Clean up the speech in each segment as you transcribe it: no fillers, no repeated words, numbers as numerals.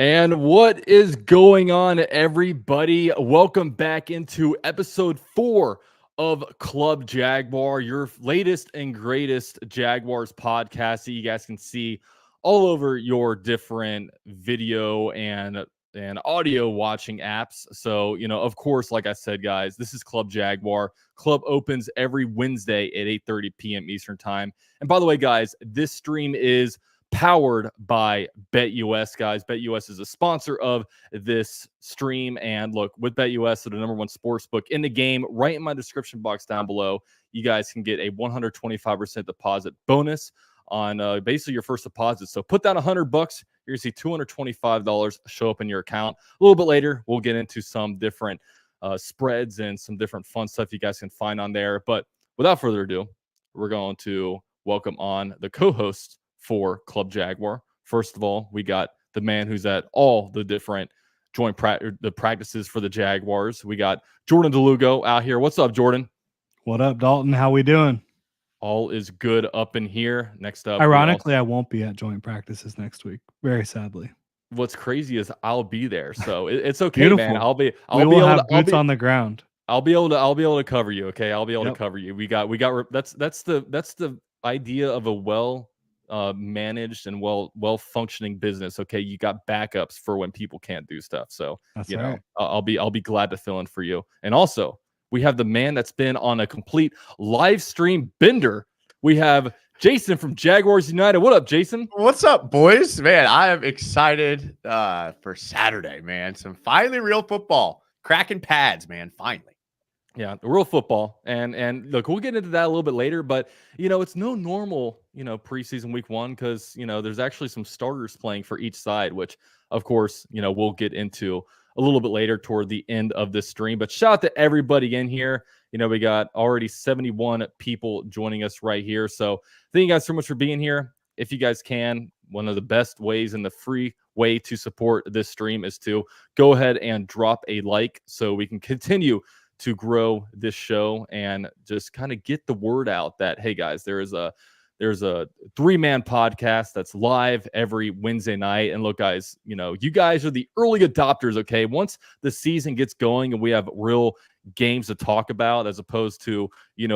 And what is going on, everybody? Welcome back into episode 4 of Club Jaguar, your latest and greatest Jaguars podcast that you guys can see all over your different video and audio watching apps. So, of course, like I said, guys, this is Club Jaguar. Club opens every Wednesday at 8:30 p.m. Eastern Time. And by the way, guys, this stream is powered by BetUS, guys. BetUS is a sponsor of this stream. And look, with BetUS, they're the number one sports book in the game. Right in my description box down below, you guys can get a 125% deposit bonus on basically your first deposit. So put down $100. You're going to see $225 show up in your account. A little bit later, we'll get into some different spreads and some different fun stuff you guys can find on there. But without further ado, we're going to welcome on the co-host for Club Jaguar. First of all, we got the man who's at all the different the practices for the Jaguars. We got Jordan DeLugo out here. What's up, Jordan? What up, Dalton? How we doing? All is good up in here. Next up, ironically, I won't be at joint practices next week. Very sadly. What's crazy is I'll be there, so it's okay, Beautiful. man. I'll be boots on the ground. I'll be able to cover you. Okay, I'll be able to cover you. We got that's the idea of a well managed and well functioning business. Okay, you got backups for when people can't do stuff. So that's right. I'll be glad to fill in for you. And also, we have the man that's been on a complete live stream bender. We have Jason from Jaguars United. What up, Jason? What's up, boys? Man, I am excited for Saturday, man. Some finally real football. Cracking pads, man. Finally. Yeah, the real football. And look, we'll get into that a little bit later, but it's no normal, preseason week 1 because there's actually some starters playing for each side, which of course, we'll get into a little bit later toward the end of this stream. But shout out to everybody in here. We got already 71 people joining us right here. So thank you guys so much for being here. If you guys can, one of the best ways and the free way to support this stream is to go ahead and drop a like so we can continue to grow this show and just kind of get the word out that, hey guys, there's a 3-man podcast that's live every Wednesday night. And look, guys, you guys are the early adopters. Okay. Once the season gets going and we have real games to talk about, as opposed to,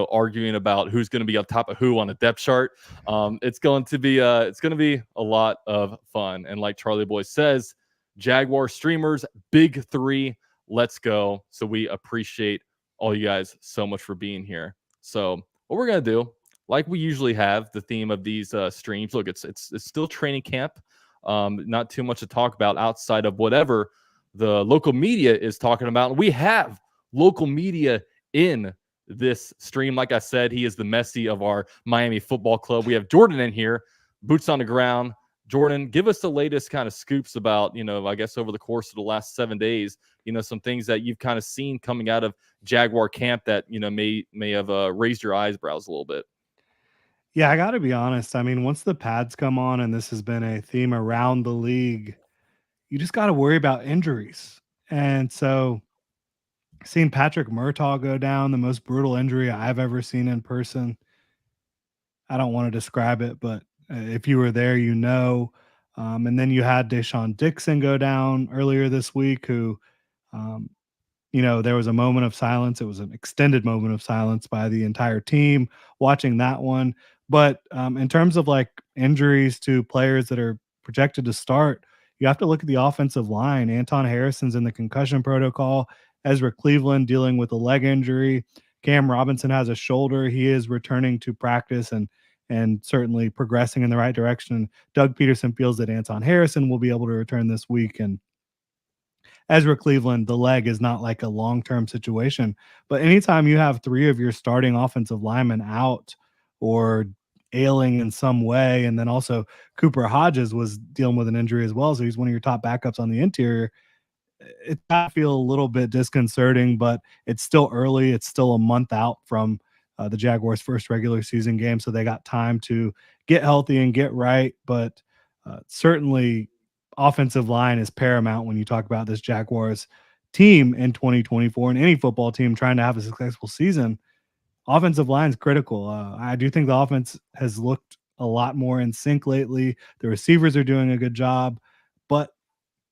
arguing about who's going to be on top of who on a depth chart. It's going to be a lot of fun. And like Charlie Boy says, Jaguar streamers, big 3, let's go. So we appreciate all you guys so much for being here. So what we're going to do, like we usually have, the theme of these streams, look, it's still training camp. Not too much to talk about outside of whatever the local media is talking about. And we have local media in this stream. Like I said, he is the Messi of our Miami Football Club. We have Jordan in here, boots on the ground. Jordan, give us the latest kind of scoops about, I guess over the course of the last 7 days, some things that you've kind of seen coming out of Jaguar camp that, may have raised your eyebrows a little bit. Yeah, I got to be honest. I mean, once the pads come on, and this has been a theme around the league, you just got to worry about injuries. And so seeing Patrick Murtaugh go down, the most brutal injury I've ever seen in person. I don't want to describe it, but if you were there, and then you had Deshaun Dixon go down earlier this week, who, there was a moment of silence. It was an extended moment of silence by the entire team watching that one. But in terms of like injuries to players that are projected to start, you have to look at the offensive line. Anton Harrison's in the concussion protocol. Ezra Cleveland dealing with a leg injury. Cam Robinson has a shoulder. He is returning to practice and certainly progressing in the right direction. Doug Peterson feels that Anton Harrison will be able to return this week. And Ezra Cleveland, the leg is not like a long-term situation. But anytime you have 3 of your starting offensive linemen out or ailing in some way, and then also Cooper Hodges was dealing with an injury as well, so he's one of your top backups on the interior, it might feel a little bit disconcerting, but it's still early. It's still a month out from the Jaguars' first regular season game, so they got time to get healthy and get right. But certainly offensive line is paramount when you talk about this Jaguars team in 2024, and any football team trying to have a successful season. Offensive line is critical. I do think the offense has looked a lot more in sync lately. The receivers are doing a good job, but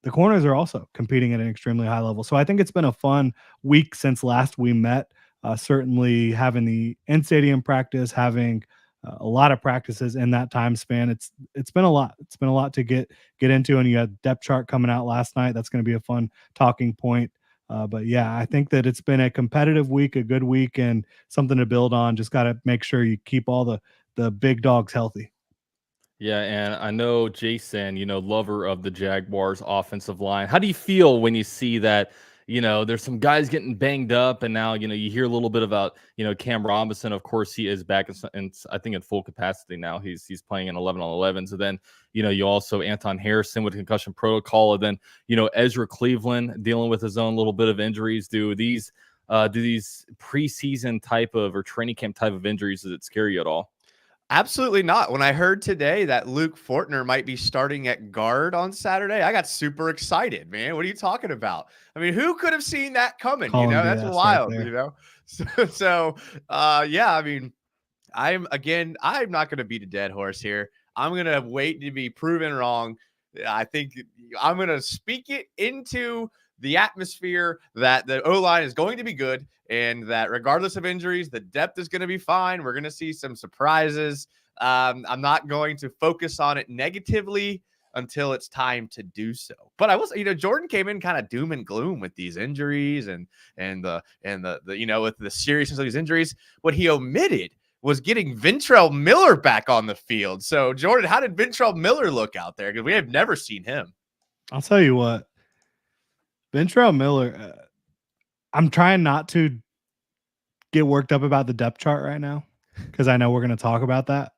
the corners are also competing at an extremely high level. So I think it's been a fun week since last we met. Certainly having the in-stadium practice, having a lot of practices in that time span. It's been a lot. It's been a lot to get into, and you had depth chart coming out last night. That's going to be a fun talking point. But yeah, I think that it's been a competitive week, a good week, and something to build on. Just got to make sure you keep all the big dogs healthy. Yeah, and I know Jason, lover of the Jaguars offensive line. How do you feel when you see that, there's some guys getting banged up and now, you hear a little bit about, Cam Robinson. Of course, he is back in I think in full capacity now. He's playing in 11 on 11. So then, you also Anton Harrison with concussion protocol, and then, Ezra Cleveland dealing with his own little bit of injuries. Do these preseason type of or training camp type of injuries, does it scare you at all? Absolutely not. When I heard today that Luke Fortner might be starting at guard on Saturday, I got super excited, man. What are you talking about? I mean, who could have seen that coming? Calling That's BS right wild, there. Yeah, I mean, I'm not going to beat a dead horse here. I'm going to wait to be proven wrong. I think I'm going to speak it into the atmosphere that the O-line is going to be good and that regardless of injuries, the depth is going to be fine. We're going to see some surprises. I'm not going to focus on it negatively until it's time to do so. But I was, Jordan came in kind of doom and gloom with these injuries and the with the seriousness of these injuries. What he omitted was getting Ventrell Miller back on the field. So, Jordan, how did Ventrell Miller look out there? Because we have never seen him. I'll tell you what, Ventrell Miller, I'm trying not to get worked up about the depth chart right now because I know we're going to talk about that.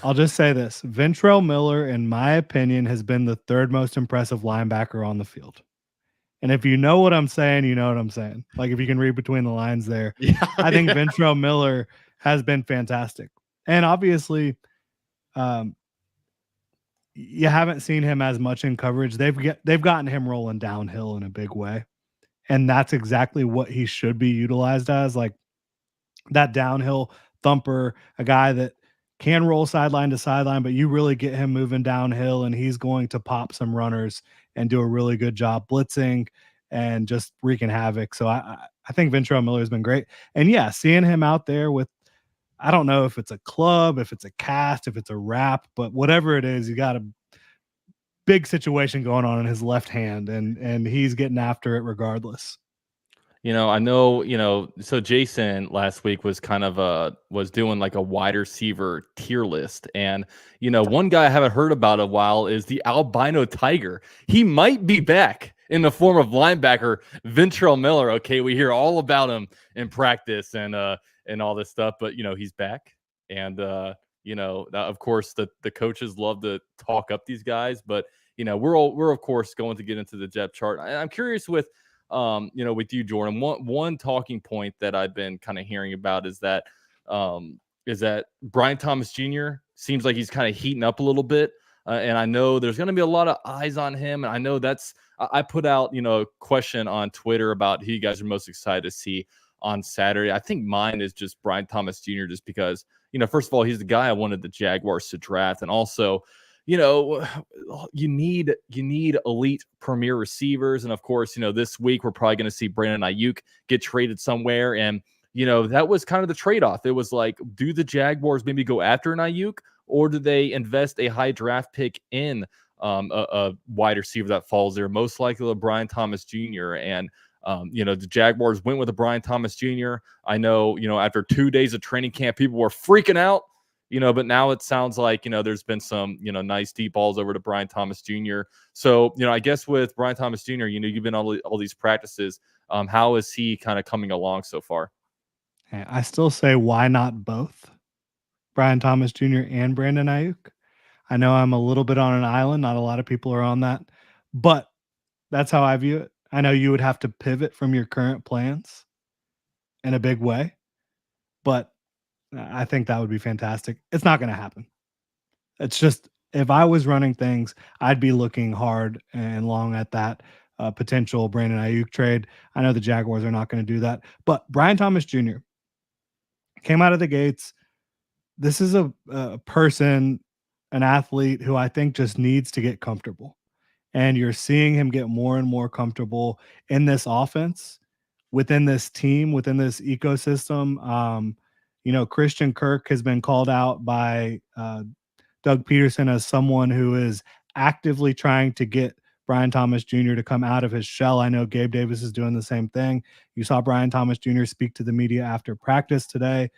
I'll just say this. Ventrell Miller, in my opinion, has been the third most impressive linebacker on the field. And if you know what I'm saying, you know what I'm saying. Like if you can read between the lines there. Yeah, I think Ventrell Miller has been fantastic. And obviously, you haven't seen him as much in coverage. They've gotten him rolling downhill in a big way. And that's exactly what he should be utilized as, like that downhill thumper, a guy that can roll sideline to sideline, but you really get him moving downhill and he's going to pop some runners and do a really good job blitzing and just wreaking havoc. So I think Ventrell Miller has been great. And yeah, seeing him out there with, I don't know if it's a club, if it's a cast, if it's a wrap, but whatever it is, you got a big situation going on in his left hand and he's getting after it regardless. I know, so Jason last week was kind of was doing like a wide receiver tier list. And, one guy I haven't heard about a while is the albino tiger. He might be back in the form of linebacker Ventrell Miller. Okay, we hear all about him in practice and all this stuff, but he's back. And of course the coaches love to talk up these guys, but we're of course going to get into the depth chart. I'm curious with with you, Jordan, one talking point that I've been kind of hearing about is that Brian Thomas Jr. seems like he's kind of heating up a little bit. And I know there's going to be a lot of eyes on him. And I know I put out, a question on Twitter about who you guys are most excited to see on Saturday. I think mine is just Brian Thomas Jr. just because, first of all, he's the guy I wanted the Jaguars to draft. And also, you need elite premier receivers. And of course, this week we're probably going to see Brandon Ayuk get traded somewhere. And, that was kind of the trade-off. It was like, do the Jaguars maybe go after an Ayuk or do they invest a high draft pick in a wide receiver that falls there? Most likely Brian Thomas Jr. And, the Jaguars went with a Brian Thomas Jr. I know, after 2 days of training camp, people were freaking out. But now it sounds like, there's been some, nice deep balls over to Brian Thomas Jr. So, I guess with Brian Thomas Jr., you've been on all these practices. How is he kind of coming along so far? I still say, why not both Brian Thomas Jr. and Brandon Ayuk? I know I'm a little bit on an island. Not a lot of people are on that, but that's how I view it. I know you would have to pivot from your current plans in a big way, but I think that would be fantastic. It's not going to happen. It's just, if I was running things, I'd be looking hard and long at that potential Brandon Ayuk trade. I know the Jaguars are not going to do that, but Brian Thomas Jr. came out of the gates. This is a person, an athlete who I think just needs to get comfortable. and you're seeing him get more and more comfortable in this offense, within this team, within this ecosystem. Christian Kirk has been called out by Doug Peterson as someone who is actively trying to get Brian Thomas Jr. to come out of his shell. I know Gabe Davis is doing the same thing. You saw Brian Thomas Jr. speak to the media after practice today.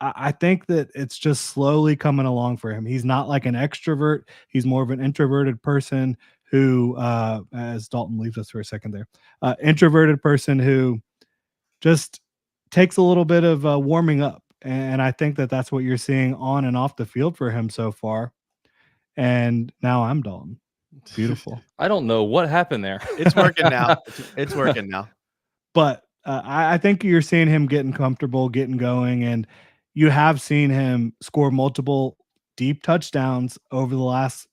I think that it's just slowly coming along for him. He's not like an extrovert. He's more of an introverted person who, as Dalton leaves us for a second there, introverted person who just takes a little bit of warming up. And I think that that's what you're seeing on and off the field for him so far. And now I'm Dalton. Beautiful. I don't know what happened there. It's working now. It's working now. But I think you're seeing him getting comfortable, getting going, and you have seen him score multiple deep touchdowns over the last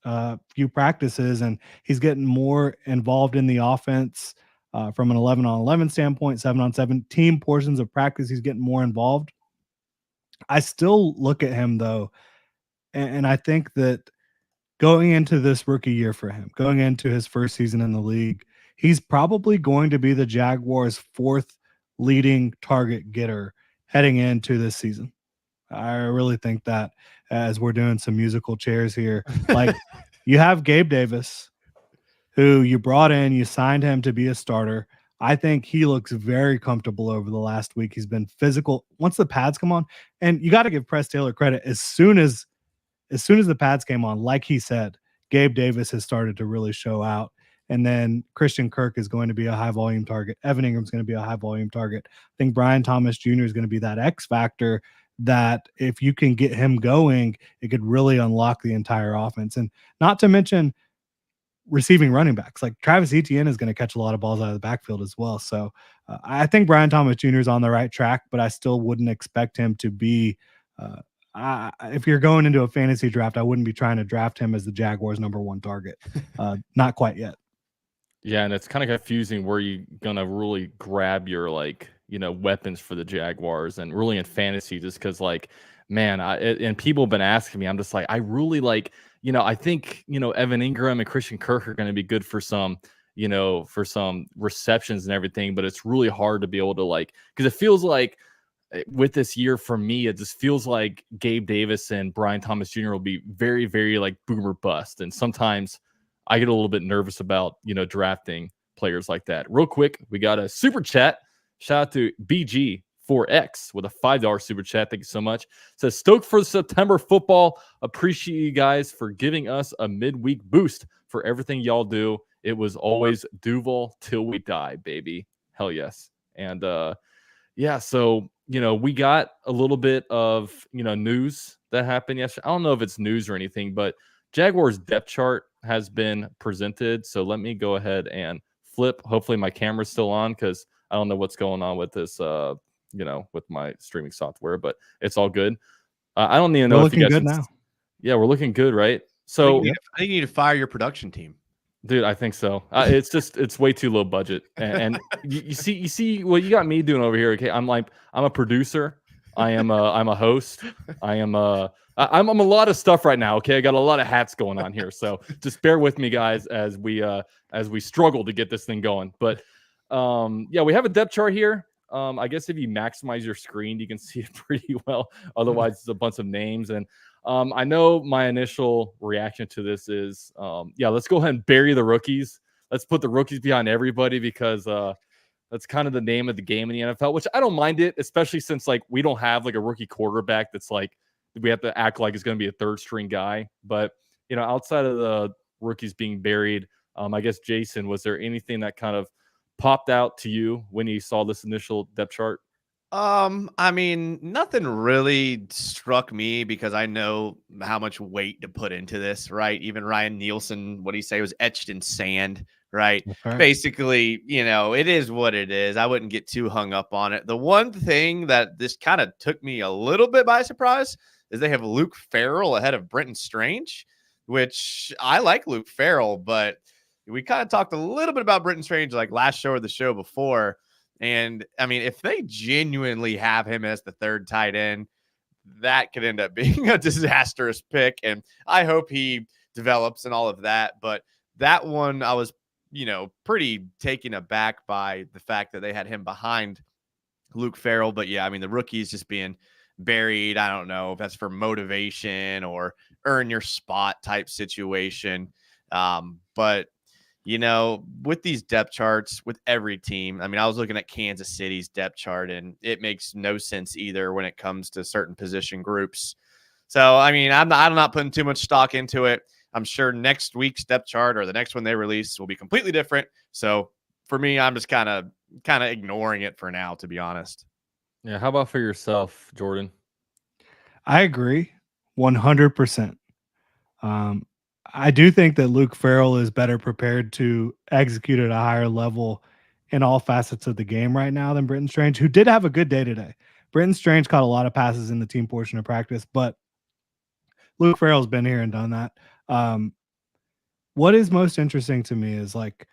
few practices, and he's getting more involved in the offense from an 11-on-11 standpoint, 7-on-7 team portions of practice. He's getting more involved. I still look at him, though, and I think that going into this rookie year for him, going into his first season in the league, he's probably going to be the Jaguars' fourth leading target getter heading into this season. I really think that, as we're doing some musical chairs here. Like, you have Gabe Davis, who you brought in, you signed him to be a starter. I think he looks very comfortable over the last week. He's been physical once the pads come on. And you got to give Press Taylor credit. As soon as the pads came on, like he said, Gabe Davis has started to really show out. And then Christian Kirk is going to be a high volume target. Evan Ingram's going to be a high volume target. I think Brian Thomas Jr. is going to be that X factor that if you can get him going, it could really unlock the entire offense. And not to mention receiving running backs. Like Travis Etienne is going to catch a lot of balls out of the backfield as well. So I think Brian Thomas Jr. is on the right track, but I still wouldn't expect him to be if you're going into a fantasy draft, I wouldn't be trying to draft him as the Jaguars' number one target. Not quite yet. Yeah, and it's kind of confusing where you're going to really grab your, weapons for the Jaguars, and really in fantasy, just because, man, and people have been asking me, I'm just like, I really I think, Evan Ingram and Christian Kirk are going to be good for some, for some receptions and everything, but it's really hard to be able to because it feels like with this year for me, it just feels like Gabe Davis and Brian Thomas Jr. will be very, very boomer bust. And sometimes I get a little bit nervous about, drafting players like that. Real quick, we got a super chat. Shout out to BG4X with a $5 super chat. Thank you so much. It says, stoked for September football. Appreciate you guys for giving us a midweek boost for everything y'all do. It was always Duval till we die, baby. Hell yes. And yeah, so we got a little bit of news that happened yesterday. I don't know if it's news or anything, but Jaguars depth chart has been presented. So let me go ahead and flip. Hopefully my camera's still on, because I don't know what's going on with this, with my streaming software, but it's all good. I don't even know if you guys. We're looking good now. Yeah, we're looking good, right? So I think you need to fire your production team. Dude, I think so. It's way too low budget, and you see what you got me doing over here. Okay, I'm a producer. I'm a host. I'm a lot of stuff right now. Okay, I got a lot of hats going on here, so just bear with me, guys, as we struggle to get this thing going. But yeah, we have a depth chart here. I guess if you maximize your screen, you can see it pretty well. Otherwise, it's a bunch of names. And I know my initial reaction to this is, yeah, let's go ahead and bury the rookies. Let's put the rookies behind everybody, because that's kind of the name of the game in the NFL, which I don't mind it, especially since we don't have a rookie quarterback that's we have to act like it's going to be a third string guy. But, outside of the rookies being buried, I guess, Jason, was there anything that kind of popped out to you when you saw this initial depth chart? I mean, nothing really struck me, because I know how much weight to put into this, right? Even Ryan Nielsen, what he say, was etched in sand, right? Right. Basically, it is what it is. I wouldn't get too hung up on it. The one thing that this kind of took me a little bit by surprise is they have Luke Farrell ahead of Brenton Strange, which I like Luke Farrell, but we kind of talked a little bit about Brenton Strange last show or the show before. And I mean, if they genuinely have him as the third tight end, that could end up being a disastrous pick. And I hope he develops and all of that. But that one I was, pretty taken aback by the fact that they had him behind Luke Farrell. But yeah, I mean, the rookie's just being buried. I don't know if that's for motivation or earn your spot type situation. But with these depth charts with every team, I mean, I was looking at Kansas City's depth chart and it makes no sense either when it comes to certain position groups. So, I mean, I'm not putting too much stock into it. I'm sure next week's depth chart or the next one they release will be completely different. So for me, I'm just kind of ignoring it for now, to be honest. Yeah. How about for yourself, Jordan? I agree 100%. I do think that Luke Farrell is better prepared to execute at a higher level in all facets of the game right now than Britton Strange, who did have a good day today. Britton Strange caught a lot of passes in the team portion of practice, but Luke Farrell's been here and done that. What is most interesting to me is like,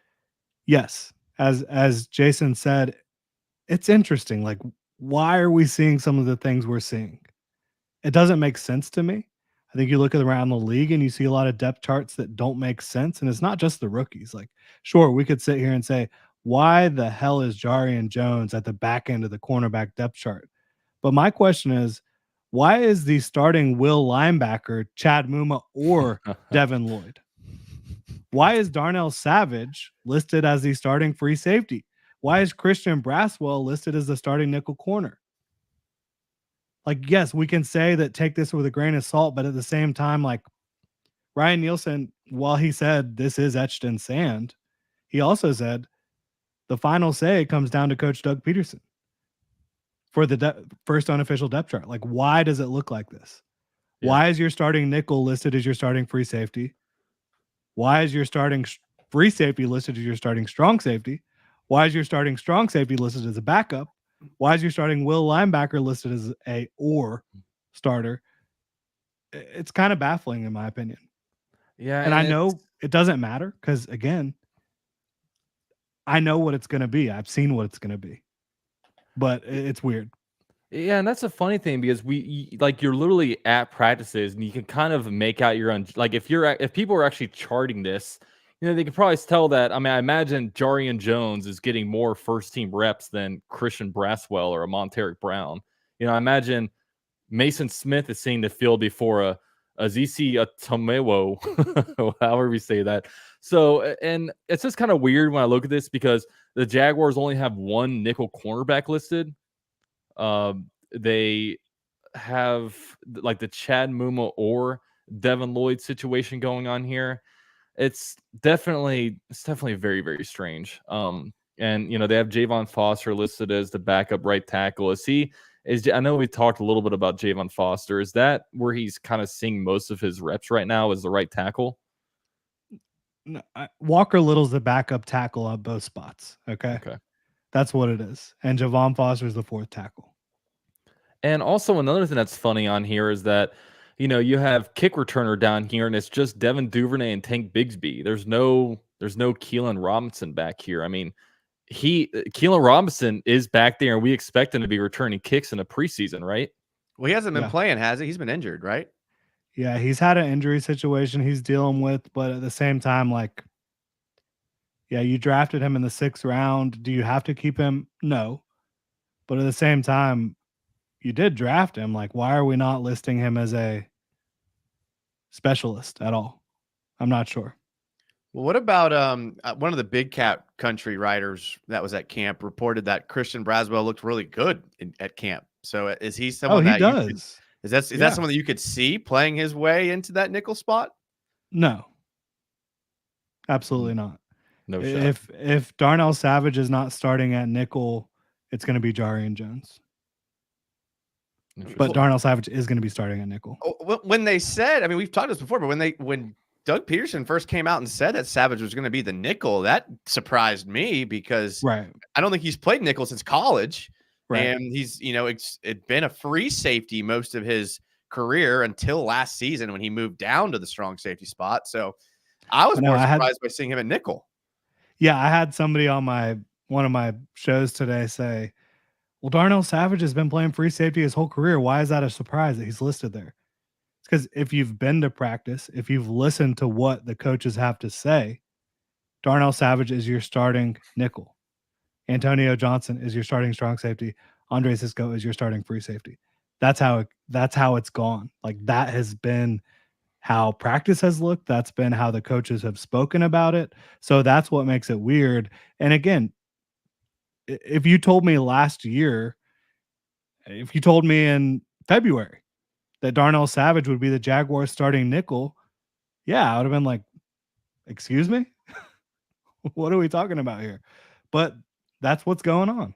yes, as Jason said, it's interesting. Like, why are we seeing some of the things we're seeing? It doesn't make sense to me. I think you look around the league and you see a lot of depth charts that don't make sense. And it's not just the rookies. Like, sure, we could sit here and say, why the hell is Jarian Jones at the back end of the cornerback depth chart? But my question is, why is the starting will linebacker Chad Muma or Devin Lloyd? Why is Darnell Savage listed as the starting free safety? Why is Christian Braswell listed as the starting nickel corner? Like, yes, we can say that take this with a grain of salt, but at the same time, like Ryan Nielsen, while he said this is etched in sand, he also said the final say comes down to Coach Doug Peterson for the first unofficial depth chart. Like, why does it look like this? Yeah. Why is your starting nickel listed as your starting free safety? Why is your starting free safety listed as your starting strong safety? Why is your starting strong safety listed as a backup? Why is your starting will linebacker listed as a or starter? It's kind of baffling in my opinion. Yeah. And I know it doesn't matter because, again, I know what it's going to be. I've seen what it's going to be. But it's weird. Yeah, and that's a funny thing because you're literally at practices and you can kind of make out your own. Like if people are actually charting this, they can probably tell that. I mean, I imagine Jarian Jones is getting more first team reps than Christian Braswell or a Monteric Brown. I imagine Mason Smith is seeing the field before a ZC Tomewo, however we say that. So, and it's just kind of weird when I look at this because the Jaguars only have one nickel cornerback listed. They have like the Chad Muma or Devin Lloyd situation going on here. It's definitely very, very strange. And they have Javon Foster listed as the backup right tackle. I know we talked a little bit about Javon Foster. Is that where he's kind of seeing most of his reps right now as the right tackle? No, Walker Little's the backup tackle on both spots. Okay. That's what it is. And Javon Foster is the fourth tackle. And also another thing that's funny on here is that, you have kick returner down here and it's just Devin Duvernay and Tank Bigsby. There's no Keelan Robinson back here. I mean, Keelan Robinson is back there and we expect him to be returning kicks in a preseason, right? Well, he hasn't been playing, has he? He's been injured, right? Yeah, he's had an injury situation he's dealing with, but at the same time, like, yeah, you drafted him in the 6th round. Do you have to keep him? No. But at the same time, you did draft him. Like, why are we not listing him as a specialist at all? I'm not sure. Well, what about one of the Big Cat Country writers that was at camp reported that Christian Braswell looked really good at camp. So is he someone that does. Is that someone that you could see playing his way into that nickel spot? No. Absolutely not. No shot. If Darnell Savage is not starting at nickel, it's going to be Jarian Jones. But Darnell Savage is going to be starting at nickel. When they said, I mean, we've talked this before, but when Doug Peterson first came out and said that Savage was going to be the nickel, that surprised me because I don't think he's played nickel since college. Right. And he's, it's been a free safety most of his career until last season when he moved down to the strong safety spot. So I was more surprised by seeing him at nickel. Yeah, I had somebody on one of my shows today say, well, Darnell Savage has been playing free safety his whole career. Why is that a surprise that he's listed there? It's because if you've been to practice, if you've listened to what the coaches have to say, Darnell Savage is your starting nickel. Antonio Johnson is your starting strong safety. Andre Cisco is your starting free safety. That's how it's gone. Like that has been how practice has looked. That's been how the coaches have spoken about it. So that's what makes it weird. And again, if you told me last year, if you told me in February that Darnell Savage would be the Jaguars starting nickel, yeah, I would have been like, excuse me? What are we talking about here? But that's what's going on.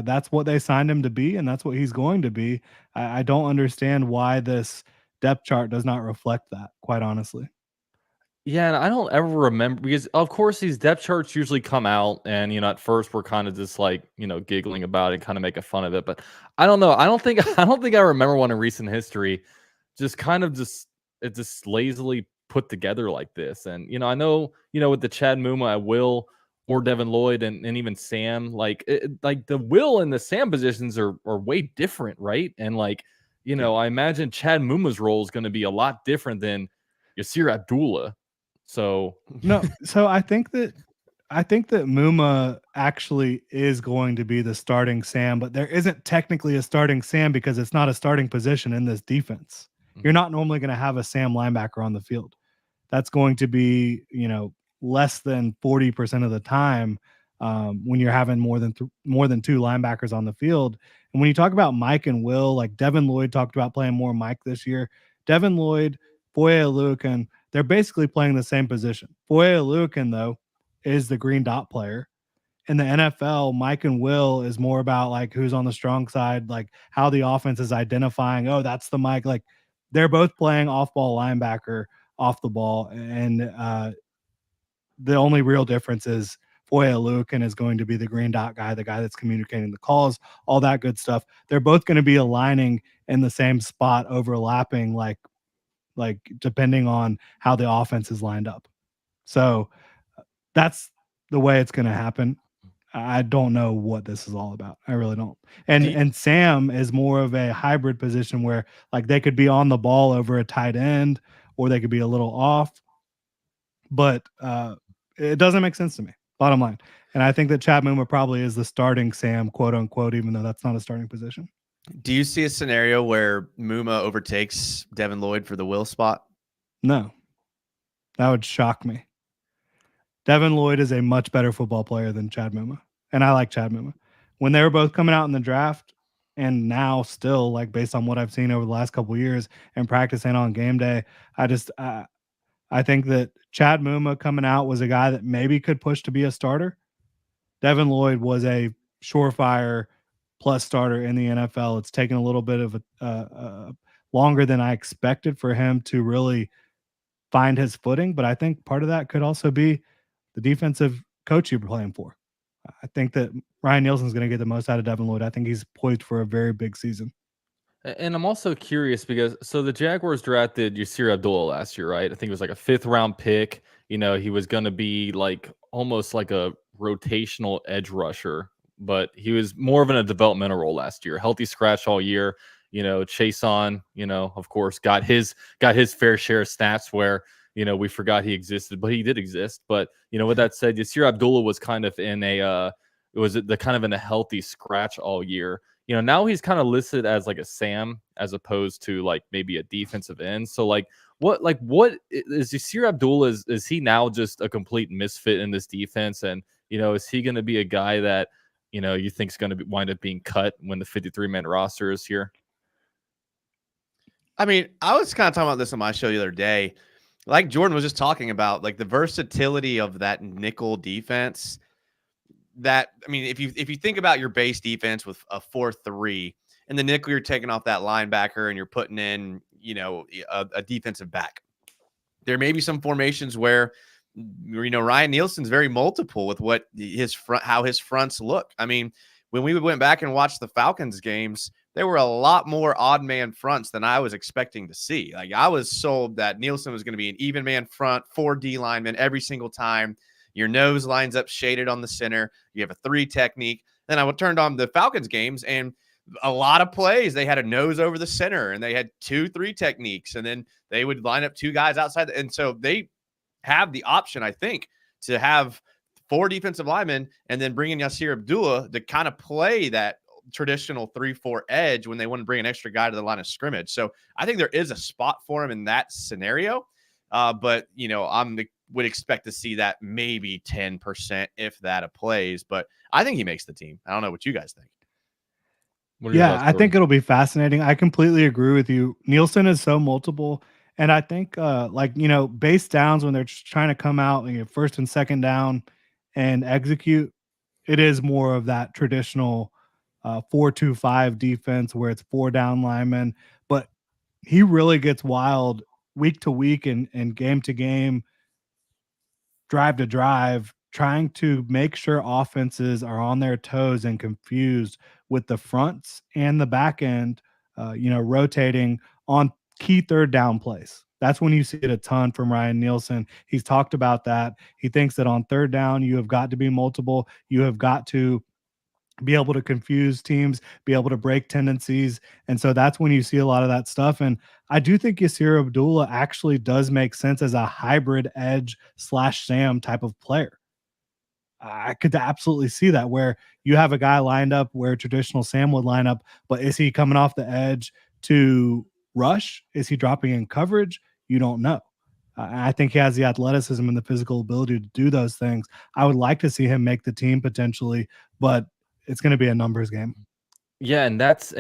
That's what they signed him to be, and that's what he's going to be. I don't understand why this depth chart does not reflect that, quite honestly. Yeah, and I don't ever remember because of course these depth charts usually come out and at first we're kind of just like, giggling about it, kind of making fun of it. But I don't know. I don't think I don't think I remember one in recent history just kind of it just lazily put together like this. And I know, with the Chad Muma at Will or Devin Lloyd and even Sam, like like the Will and the Sam positions are way different, right? And like, I imagine Chad Muma's role is going to be a lot different than Yasir Abdullah. So No, so I think that Muma actually is going to be the starting Sam, but there isn't technically a starting Sam because it's not a starting position in this defense. You're not normally going to have a Sam linebacker on the field. That's going to be, less than 40% of the time when you're having more than two linebackers on the field. And when you talk about Mike and Will, like Devin Lloyd talked about playing more Mike this year. Devin Lloyd, Foye Oluokun, they're basically playing the same position. Foye Oluokun, though, is the green dot player. In the NFL, Mike and Will is more about like who's on the strong side, like how the offense is identifying, oh, that's the Mike. Like they're both playing off-ball linebacker off the ball. And the only real difference is Foye Oluokun is going to be the green dot guy, the guy that's communicating the calls, all that good stuff. They're both going to be aligning in the same spot, overlapping, like depending on how the offense is lined up. So that's the way it's going to happen. I don't know what this is all about. I really don't. And Sam is more of a hybrid position where like they could be on the ball over a tight end or they could be a little off. But it doesn't make sense to me, bottom line. And I think that Chad Muma probably is the starting Sam, quote unquote, even though that's not a starting position. Do you see a scenario where Muma overtakes Devin Lloyd for the Will spot? No. That would shock me. Devin Lloyd is a much better football player than Chad Muma. And I like Chad Muma. When they were both coming out in the draft, and now still, like based on what I've seen over the last couple of years and practice and on game day, I think that Chad Muma coming out was a guy that maybe could push to be a starter. Devin Lloyd was a surefire plus starter in the NFL. It's taken a little bit of a longer than I expected for him to really find his footing. But I think part of that could also be the defensive coach you're playing for. I think that Ryan Nielsen's going to get the most out of Devin Lloyd. I think he's poised for a very big season. And I'm also curious because the Jaguars drafted Yasir Abdullah last year, right? I think it was like a 5th round pick. He was going to be like almost like a rotational edge rusher, but he was more of in a developmental role last year. Healthy scratch all year. Chase on, of course, got his fair share of snaps where we forgot he existed, but he did exist. But with that said, Yasir Abdullah was kind of in a in a healthy scratch all year. Now he's kind of listed as like a Sam as opposed to like maybe a defensive end. So what is Yasir Abdullah? Is he now just a complete misfit in this defense? And is he going to be a guy that you think is going to wind up being cut when the 53-man roster is here? I mean, I was kind of talking about this on my show the other day. Like Jordan was just talking about, like the versatility of that nickel defense. That, I mean, if you think about your base defense with a 4-3 and the nickel, you're taking off that linebacker and you're putting in, a defensive back. There may be some formations where, Ryan Nielsen's very multiple with what how his fronts look. I mean, when we went back and watched the Falcons games, there were a lot more odd man fronts than I was expecting to see. Like I was sold that Nielsen was going to be an even man front, 4 D linemen every single time. Your nose lines up shaded on the center. You have a 3 technique. Then I turned on the Falcons games and a lot of plays, they had a nose over the center and they had 2-3 techniques. And then they would line up 2 guys outside. And so they have the option, I think, to have 4 defensive linemen and then bring in Yasir Abdullah to kind of play that traditional 3-4 edge when they want to bring an extra guy to the line of scrimmage. So I think there is a spot for him in that scenario. But, you know, would expect to see that maybe 10% if that plays. But I think he makes the team. I don't know what you guys think. Yeah, I think it'll be fascinating. I completely agree with you. Nielsen is so multiple. And I think, like, you know, base downs when they're just trying to come out and get first and second down and execute, it is more of that traditional 4-2-5 defense where it's 4 down linemen. But he really gets wild week to week and game to game, drive to drive, trying to make sure offenses are on their toes and confused with the fronts and the back end, you know, rotating on key third down plays. That's when you see it a ton from Ryan Nielsen. He's talked about that. He thinks that on third down, you have got to be multiple. You have got to be able to confuse teams, be able to break tendencies. And so that's when you see a lot of that stuff. And I do think Yasir Abdullah actually does make sense as a hybrid edge / Sam type of player. I could absolutely see that where you have a guy lined up where traditional Sam would line up, but is he coming off the edge to rush? Is he dropping in coverage? You don't know. I think he has the athleticism and the physical ability to do those things. I would like to see him make the team potentially, but it's going to be a numbers game. Yeah, and that's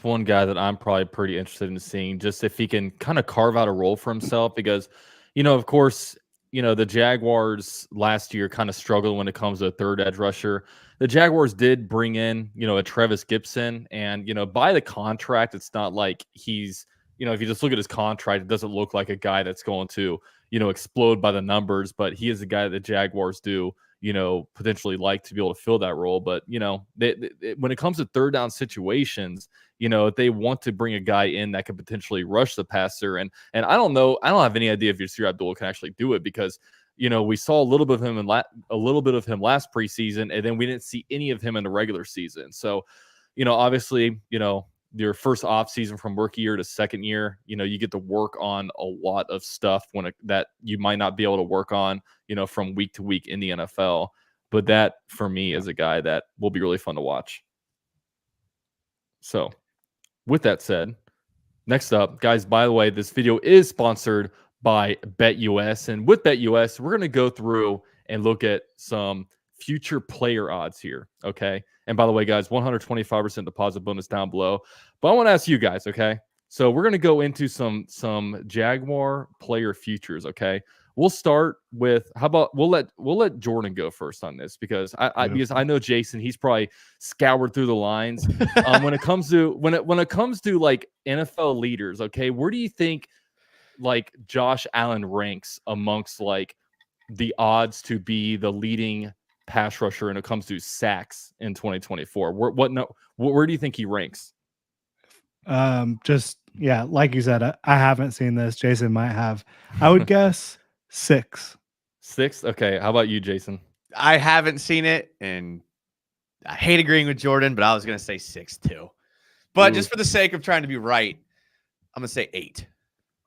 one guy that I'm probably pretty interested in seeing, just if he can kind of carve out a role for himself, because, you know, of course, you know, the Jaguars last year kind of struggled when it comes to a third edge rusher. The Jaguars did bring in, you know, a Travis Gibson, and, you know, by the contract, it's not like he's, you know, if you just look at his contract, it doesn't look like a guy that's going to, you know, explode by the numbers, but he is a guy that the Jaguars do, you know, potentially like to be able to fill that role. But, you know, when it comes to third down situations, you know, if they want to bring a guy in that could potentially rush the passer, and I don't know, I don't have any idea if Yasir Abdullah can actually do it, because, you know, we saw a little bit of him last preseason, and then we didn't see any of him in the regular season. So, you know, obviously, you know, your first off season from rookie year to second year, you know, you get to work on a lot of stuff that you might not be able to work on, you know, from week to week in the NFL. But that, for me, is a guy that will be really fun to watch. So with that said, next up, guys, by the way, this video is sponsored by BetUS. And with BetUS, we're going to go through and look at some future player odds here. Okay. And by the way, guys, 125% deposit bonus down below. But I want to ask you guys, okay? So we're going to go into some Jaguar player futures, okay? We'll start with, how about we'll let Jordan go first on this, because because I know Jason, he's probably scoured through the lines. When it comes to like NFL leaders, okay, where do you think like Josh Allen ranks amongst like the odds to be the leading pass rusher when it comes to sacks in 2024? Where do you think he ranks? Like you said, I haven't seen this. Jason might have. I would guess 6. Okay. How about you, Jason? I haven't seen it, and I hate agreeing with Jordan, but I was going to say 6 too. But just for the sake of trying to be right, I'm going to say 8.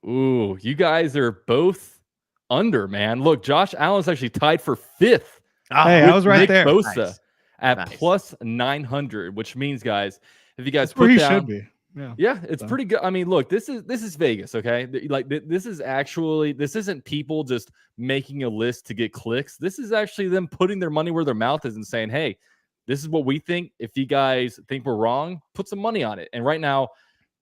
Ooh, you guys are both under, man. Look, Josh Allen's actually tied for 5th. Hey, I was right there. Bosa at plus 900, which means, guys, if you guys that's where he down, should be. Yeah, it's pretty good. I mean, look, this is Vegas, okay? Like this isn't people just making a list to get clicks. This is actually them putting their money where their mouth is and saying, "Hey, this is what we think. If you guys think we're wrong, put some money on it." And right now,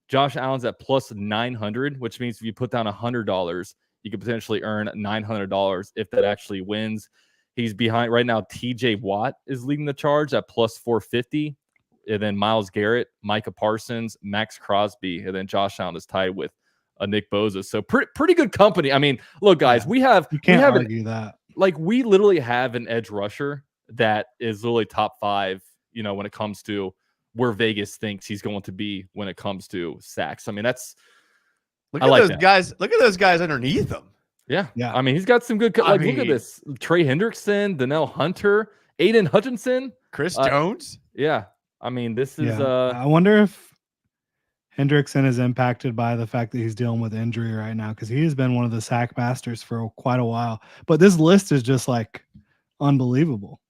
Josh Allen's at plus 900, which means if you put down $100, you could potentially earn $900 if that actually wins. He's behind right now. TJ Watt is leading the charge at plus 450. And then Myles Garrett, Micah Parsons, Max Crosby, and then Josh Allen is tied with Nick Bosa. So pretty good company. I mean, look, guys, you can't argue that. Like, we literally have an edge rusher that is literally top 5, you know, when it comes to where Vegas thinks he's going to be when it comes to sacks. I mean, that's look at those guys. Look at those guys underneath him. Yeah. I mean, he's got some good. Look at this: Trey Hendrickson, Donnell Hunter, Aiden Hutchinson, Chris Jones. Yeah. I mean, this is. I wonder if Hendrickson is impacted by the fact that he's dealing with injury right now, because he has been one of the sack masters for quite a while. But this list is just like unbelievable.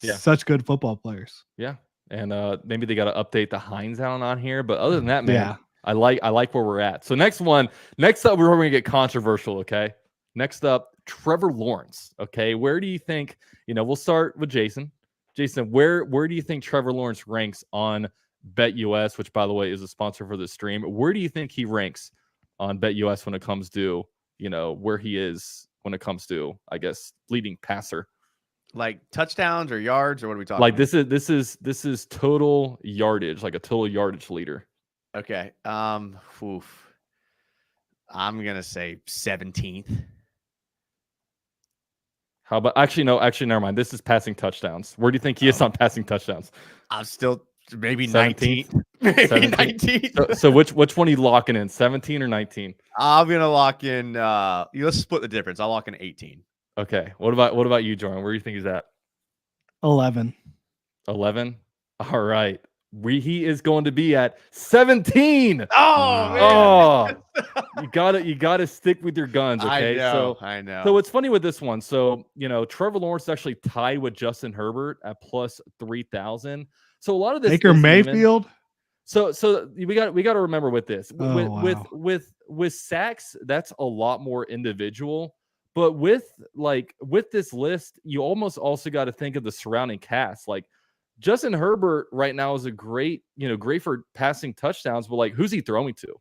Yeah. Such good football players. Yeah. And maybe they got to update the Heinz Allen on here. But other than that, man, Yeah. I like where we're at. So next up, we're going to get controversial. Okay. Next up, Trevor Lawrence. Okay. Where do you think, we'll start with Jason. Jason, where do you think Trevor Lawrence ranks on BetUS, which by the way is a sponsor for the stream? Where do you think he ranks on BetUS when it comes to, where he is when it comes to, I guess, leading passer? Like touchdowns or yards, or what are we talking? Like this is total yardage, like a total yardage leader. Okay. I'm gonna say 17th. How about actually never mind. This is passing touchdowns. Where do you think he is on passing touchdowns? I'm still maybe 17th? 19th. Maybe 17th? 19th. So which one are you locking in? 17 or 19? I'm gonna lock in. Let's split the difference. I'll lock in 18. Okay. What about you, Jordan? Where do you think he's at? 11. 11. All right. He is going to be at 17. Oh man. You gotta stick with your guns. Okay. I know. So it's funny with this one. So Trevor Lawrence is actually tied with Justin Herbert at plus 3,000. So a lot of this Baker Mayfield. So we got to remember with this with sacks, that's a lot more individual. But with this list, you almost also got to think of the surrounding cast. Like Justin Herbert right now is a great for passing touchdowns, but like who's he throwing to?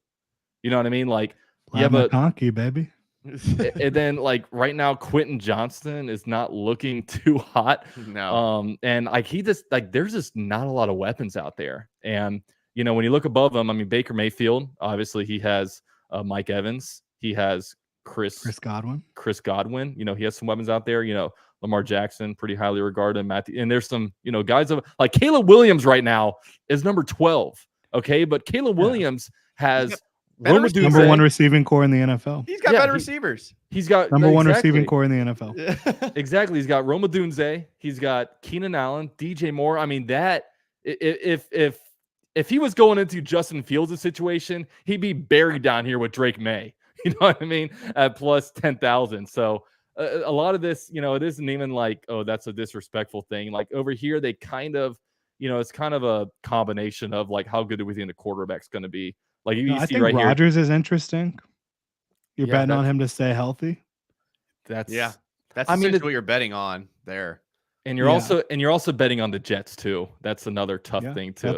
You know what I mean? Like McConkey, baby. And then like right now, Quentin Johnston is not looking too hot. No. And like he just there's just not a lot of weapons out there. And when you look above him, I mean Baker Mayfield, obviously he has Mike Evans, he has Chris Godwin. He has some weapons out there. Lamar Jackson, pretty highly regarded. Matthew, and there's some guys of like Caleb Williams right now is number 12. Okay, but Caleb Williams has number one receiving core in the NFL. He's got better receivers. He's got number one receiving core in the NFL. Exactly. He's got Roma Dunze. He's got Keenan Allen, DJ Moore. I mean, that if he was going into Justin Fields' situation, he'd be buried down here with Drake May. You know what I mean? At plus 10,000. So a lot of this, it isn't even like, oh, that's a disrespectful thing. Like over here, they kind of, it's kind of a combination of like, how good do we think the quarterback's going to be? Like I think right Rodgers is interesting. You're betting on him to stay healthy. That's what you're betting on there. And you're also betting on the Jets too. That's another tough thing too.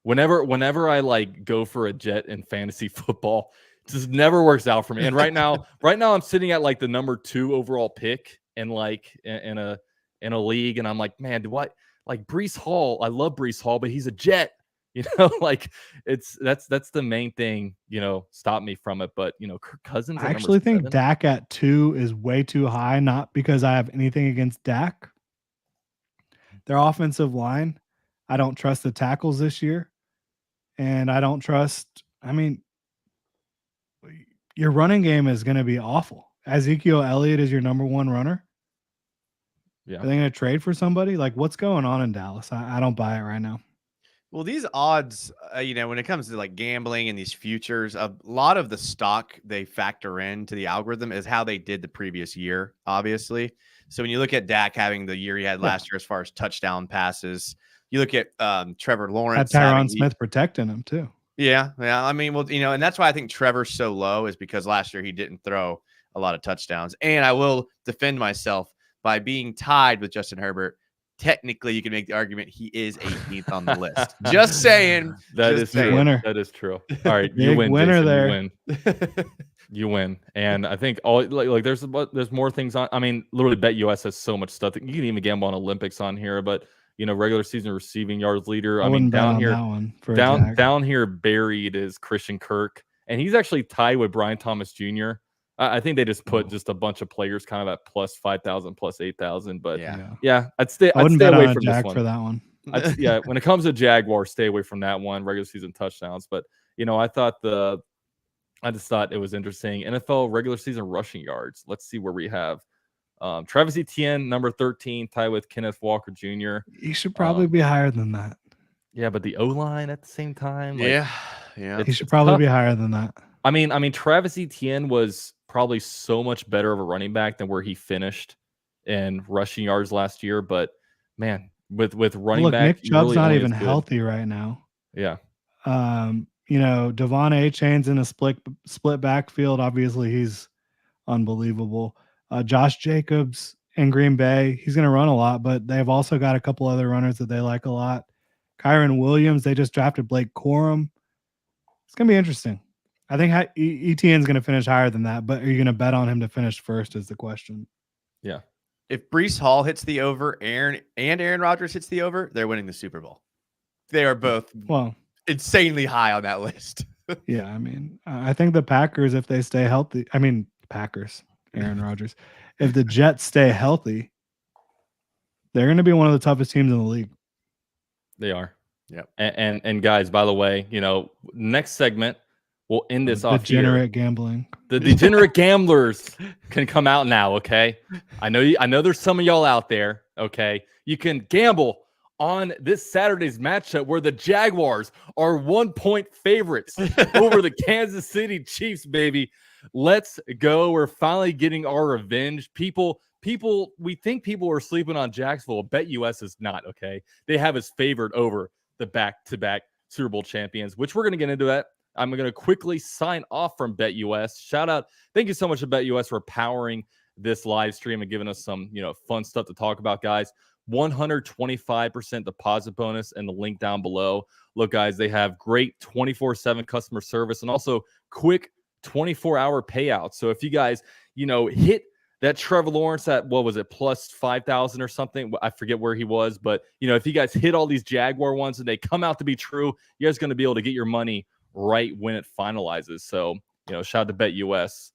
Whenever I like go for a Jet in fantasy football, it just never works out for me. And right now I'm sitting at like the number 2 overall pick and like in a league, and I'm like, man, like Breece Hall? I love Breece Hall, but he's a Jet. Like that's the main thing, stop me from it. But Kirk Cousins. I actually think Dak at 2 is way too high, not because I have anything against Dak. Their offensive line, I don't trust the tackles this year. And I don't trust, your running game is going to be awful. Ezekiel Elliott is your number 1 runner. Yeah. Are they going to trade for somebody? Like, what's going on in Dallas? I don't buy it right now. Well, these odds, when it comes to like gambling and these futures, a lot of the stock they factor into the algorithm is how they did the previous year, obviously. So when you look at Dak having the year he had last year as far as touchdown passes, you look at Trevor Lawrence. Had Tyron Smith protecting him too. Yeah. I mean, well, and that's why I think Trevor's so low is because last year he didn't throw a lot of touchdowns. And I will defend myself by being tied with Justin Herbert. Technically, you can make the argument he is 18th on the list. Just saying. That is true. Winner. That is true. All right, you win. Winner Jason, there. You win. And I think there's more things on. I mean, literally, BetUS has so much stuff that you can even gamble on Olympics on here. But regular season receiving yards leader. I mean, down here buried is Christian Kirk, and he's actually tied with Brian Thomas Jr. I think they just put just a bunch of players kind of at plus 5,000, plus 8,000. But yeah, I'd stay away from this one. For that one. When it comes to Jaguar, stay away from that one. Regular season touchdowns, but I just thought it was interesting. NFL regular season rushing yards. Let's see where we have Travis Etienne, number 13, tied with Kenneth Walker Jr. You should probably be higher than that. Yeah, but the O-line at the same time. Yeah. He should probably be higher than that. I mean, Travis Etienne was probably so much better of a running back than where he finished in rushing yards last year, but man, with running Look, back, Nick he Chubb's really not only even is good. healthy right now. Yeah. Devon A-Chain's in a split backfield. Obviously, he's unbelievable. Josh Jacobs in Green Bay, he's going to run a lot, but they've also got a couple other runners that they like a lot. Kyron Williams, they just drafted Blake Corum. It's going to be interesting. I think Etienne's going to finish higher than that, but are you going to bet on him to finish first is the question. Yeah. If Breece Hall hits the over, Aaron Rodgers hits the over, they're winning the Super Bowl. They are both insanely high on that list. Yeah, I mean, I think the Packers, if they stay healthy, Packers, Aaron Rodgers, if the Jets stay healthy, they're going to be one of the toughest teams in the league. They are. Yep. And guys, by the way, next segment we'll end this off degenerate here. Gambling. The degenerate gamblers can come out now, okay? I know there's some of y'all out there, okay? You can gamble on this Saturday's matchup where the Jaguars are 1-point favorites over the Kansas City Chiefs, baby. Let's go. We're finally getting our revenge. People, we think people are sleeping on Jacksonville. BetUS is not, okay? They have us favored over the back-to-back Super Bowl champions, which we're going to get into that. I'm going to quickly sign off from BetUS. Shout out. Thank you so much to BetUS for powering this live stream and giving us some, fun stuff to talk about, guys. 125% deposit bonus and the link down below. Look, guys, they have great 24/7 customer service and also quick 24-hour payouts. So if you guys, hit that Trevor Lawrence at, what was it, plus 5,000 or something, I forget where he was, but if you guys hit all these Jaguar ones and they come out to be true, you guys are going to be able to get your money right when it finalizes. So, shout out to BetUS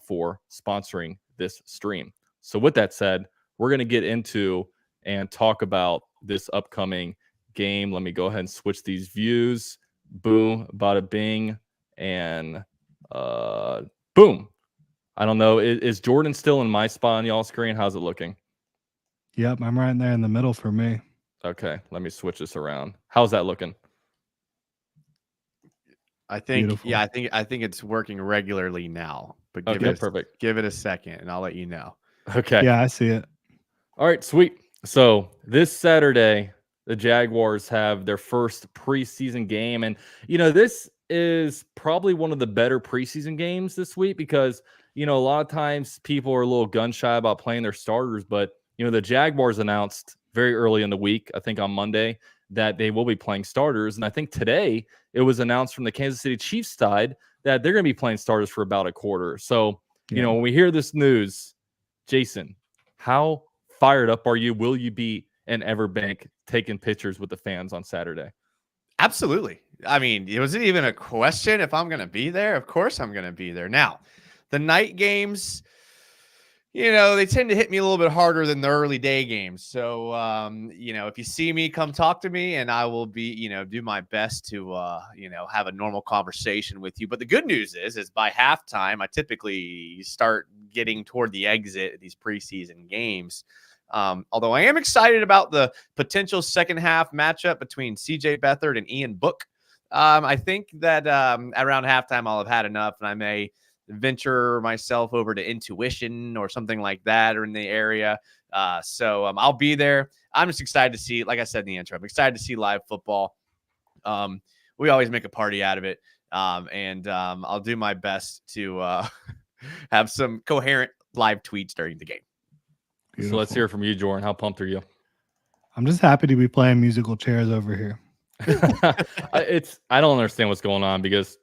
for sponsoring this stream. So with that said, we're going to get into and talk about this upcoming game. Let me go ahead and switch these views. Boom, bada bing, and boom. I don't know. Is Jordan still in my spot on y'all's screen? How's it looking? Yep, I'm right in there in the middle for me. Okay, let me switch this around. How's that looking? I think, Beautiful. yeah, I think it's working regularly now. But perfect. Give it a second, and I'll let you know. Okay. Yeah, I see it. All right, sweet. So this Saturday, the Jaguars have their first preseason game. And, this is probably one of the better preseason games this week because, a lot of times people are a little gun shy about playing their starters. But, the Jaguars announced very early in the week, I think on Monday, that they will be playing starters. And I think today it was announced from the Kansas City Chiefs side that they're going to be playing starters for about a quarter. So, when we hear this news, Jason, how fired up are you? Will you be in Everbank taking pictures with the fans on Saturday? Absolutely. I mean, was it even a question if I'm going to be there? Of course I'm going to be there. Now, the night games, they tend to hit me a little bit harder than the early day games. So, if you see me, come talk to me and I will be, do my best to, have a normal conversation with you. But the good news is by halftime, I typically start getting toward the exit of these preseason games. Although I am excited about the potential second half matchup between CJ Beathard and Ian Book. I think that around halftime, I'll have had enough and I may venture myself over to Intuition or something like that or in the area. So I'll be there. I'm just excited to see, like I said in the intro, I'm excited to see live football. We always make a party out of it. And I'll do my best to have some coherent live tweets during the game. Beautiful. So let's hear from you, Jordan. How pumped are you? I'm just happy to be playing musical chairs over here. I don't understand what's going on because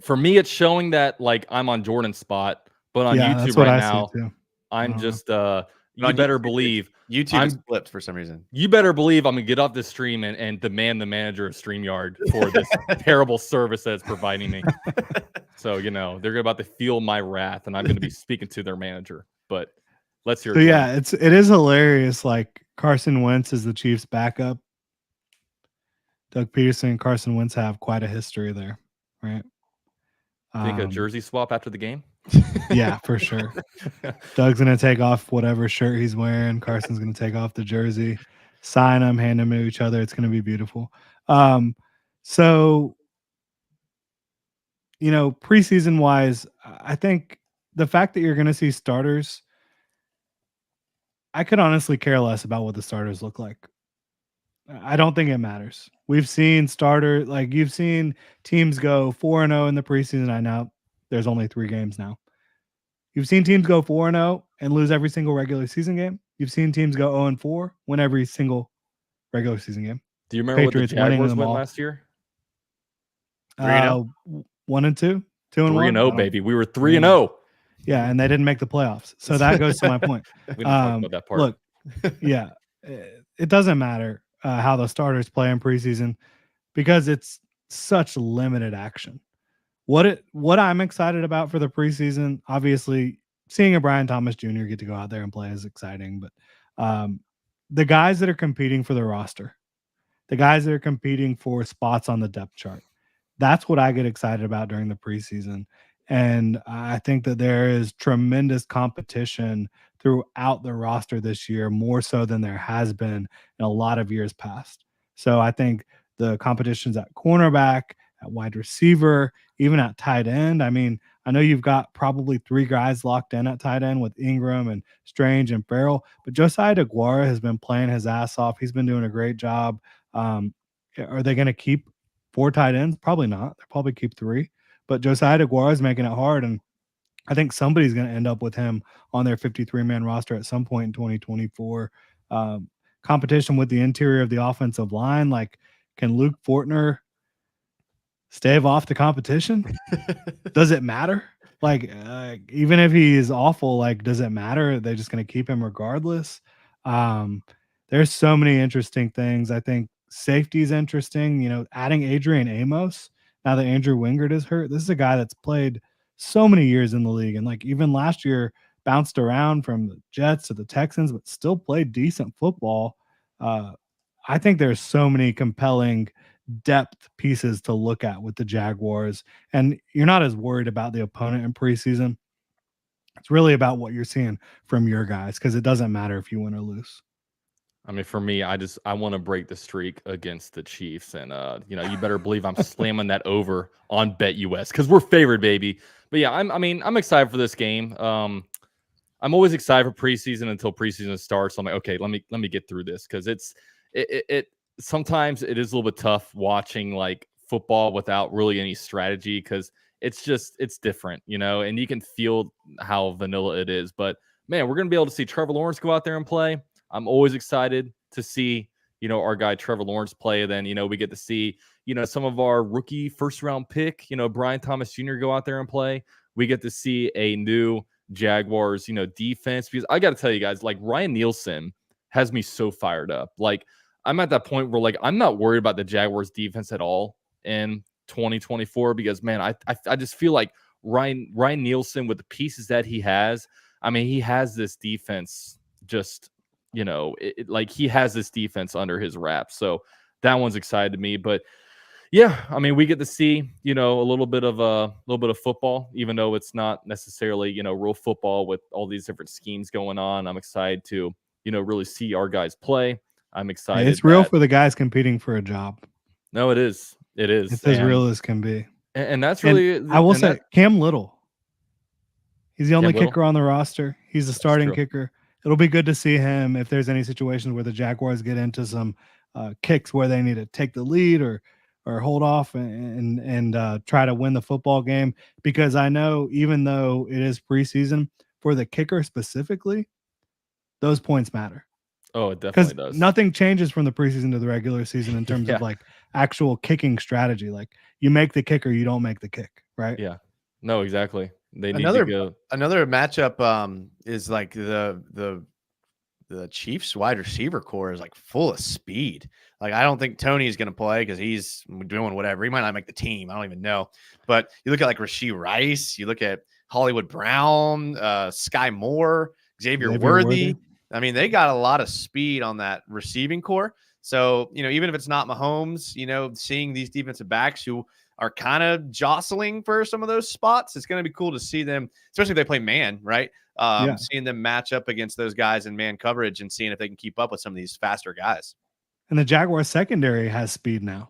for me, it's showing that like I'm on Jordan's spot, but on YouTube right now, I'm just you better believe YouTube is flipped for some reason. You better believe I'm gonna get off this stream and demand the manager of StreamYard for this terrible service that it's providing me. So they're about to feel my wrath, and I'm gonna be speaking to their manager. But let's hear. So yeah, it is hilarious. Like Carson Wentz is the Chiefs' backup. Doug Peterson and Carson Wentz have quite a history there, right? Think a jersey swap after the game? Yeah, for sure. Doug's gonna take off whatever shirt he's wearing. Carson's gonna take off the jersey, sign them, hand them to each other. It's gonna be beautiful. So preseason wise, I think the fact that you're gonna see starters, I could honestly care less about what the starters look like. I don't think it matters. We've seen you've seen teams go 4-0 in the preseason. I know there's only 3 games now. You've seen teams go 4-0 and lose every single regular season game. You've seen teams go 0-4, win every single regular season game. Do you remember Patriots what the Jaguars winning them went all. last year? 3-0? 1-2, 2-1, 3-0, baby. We were 3-0. Yeah, and they didn't make the playoffs. So that goes to my point. We didn't talk about that part. Look, yeah, it doesn't matter how the starters play in preseason because it's such limited action. What I'm excited about for the preseason, obviously, seeing a Brian Thomas Jr. get to go out there and play is exciting. But the guys that are competing for the roster, the guys that are competing for spots on the depth chart, that's what I get excited about during the preseason. And I think that there is tremendous competition throughout the roster this year, more so than there has been in a lot of years past. So I think the competition's at cornerback, at wide receiver, even at tight end. I mean, I know you've got probably 3 guys locked in at tight end with Ingram and Strange and Farrell, but Josiah Jaguar has been playing his ass off. He's been doing a great job. Are they going to keep 4 tight ends? Probably not. They'll probably keep 3. But Josiah Jaguar is making it hard, and I think somebody's going to end up with him on their 53-man roster at some point in 2024. Competition with the interior of the offensive line, like, can Luke Fortner stave off the competition? Does it matter? Like, even if he is awful, like, does it matter? They're just going to keep him regardless. There's so many interesting things. I think safety is interesting. You know, adding Adrian Amos now that Andrew Wingard is hurt. This is a guy that's played so many years in the league, and like even last year bounced around from the Jets to the Texans, but still played decent football. I think there's so many compelling depth pieces to look at with the Jaguars, and you're not as worried about the opponent in preseason. It's really about what you're seeing from your guys, because it doesn't matter if you win or lose. I mean, for me, I want to break the streak against the Chiefs, and you better believe I'm slamming that over on BetUS because we're favored, baby. But yeah, I'm excited for this game. I'm always excited for preseason until preseason starts. I'm like, okay, let me get through this because it sometimes it is a little bit tough watching like football without really any strategy because it's different, and you can feel how vanilla it is. But man, we're gonna be able to see Trevor Lawrence go out there and play. I'm always excited to see, our guy Trevor Lawrence play. Then, we get to see, some of our rookie first round pick, Brian Thomas Jr. go out there and play. We get to see a new Jaguars, defense. Because I got to tell you guys, like Ryan Nielsen has me so fired up. Like I'm at that point where like I'm not worried about the Jaguars defense at all in 2024 because man, I just feel like Ryan Nielsen with the pieces that he has. I mean, he has this defense just. Like he has this defense under his wrap. So that one's excited to me. But yeah, I mean, we get to see, a little bit of football, even though it's not necessarily, real football with all these different schemes going on. I'm excited to, really see our guys play. I'm excited. It's real for the guys competing for a job. No, it is. It is. It's as real as can be. And that's really, I will say Cam Little. He's the only kicker on the roster. He's the starting kicker. It'll be good to see him if there's any situations where the Jaguars get into some kicks where they need to take the lead or hold off and try to win the football game. Because I know even though it is preseason, for the kicker specifically, those points matter. Oh, it definitely does. Nothing changes from the preseason to the regular season in terms of like actual kicking strategy. Like you make the kicker, you don't make the kick, right? Yeah. No, exactly. They need another to go. Another matchup is like the Chiefs wide receiver core is like full of speed. Like I don't think Tony is going to play because he's doing whatever. He might not make the team. I don't even know. But you look at like Rashee Rice, you look at Hollywood Brown, Sky Moore, Xavier Worthy. I mean, they got a lot of speed on that receiving core. So, even if it's not Mahomes, seeing these defensive backs who are kind of jostling for some of those spots, it's going to be cool to see them, especially if they play man, right? Seeing them match up against those guys in man coverage and seeing if they can keep up with some of these faster guys. And the Jaguars secondary has speed now.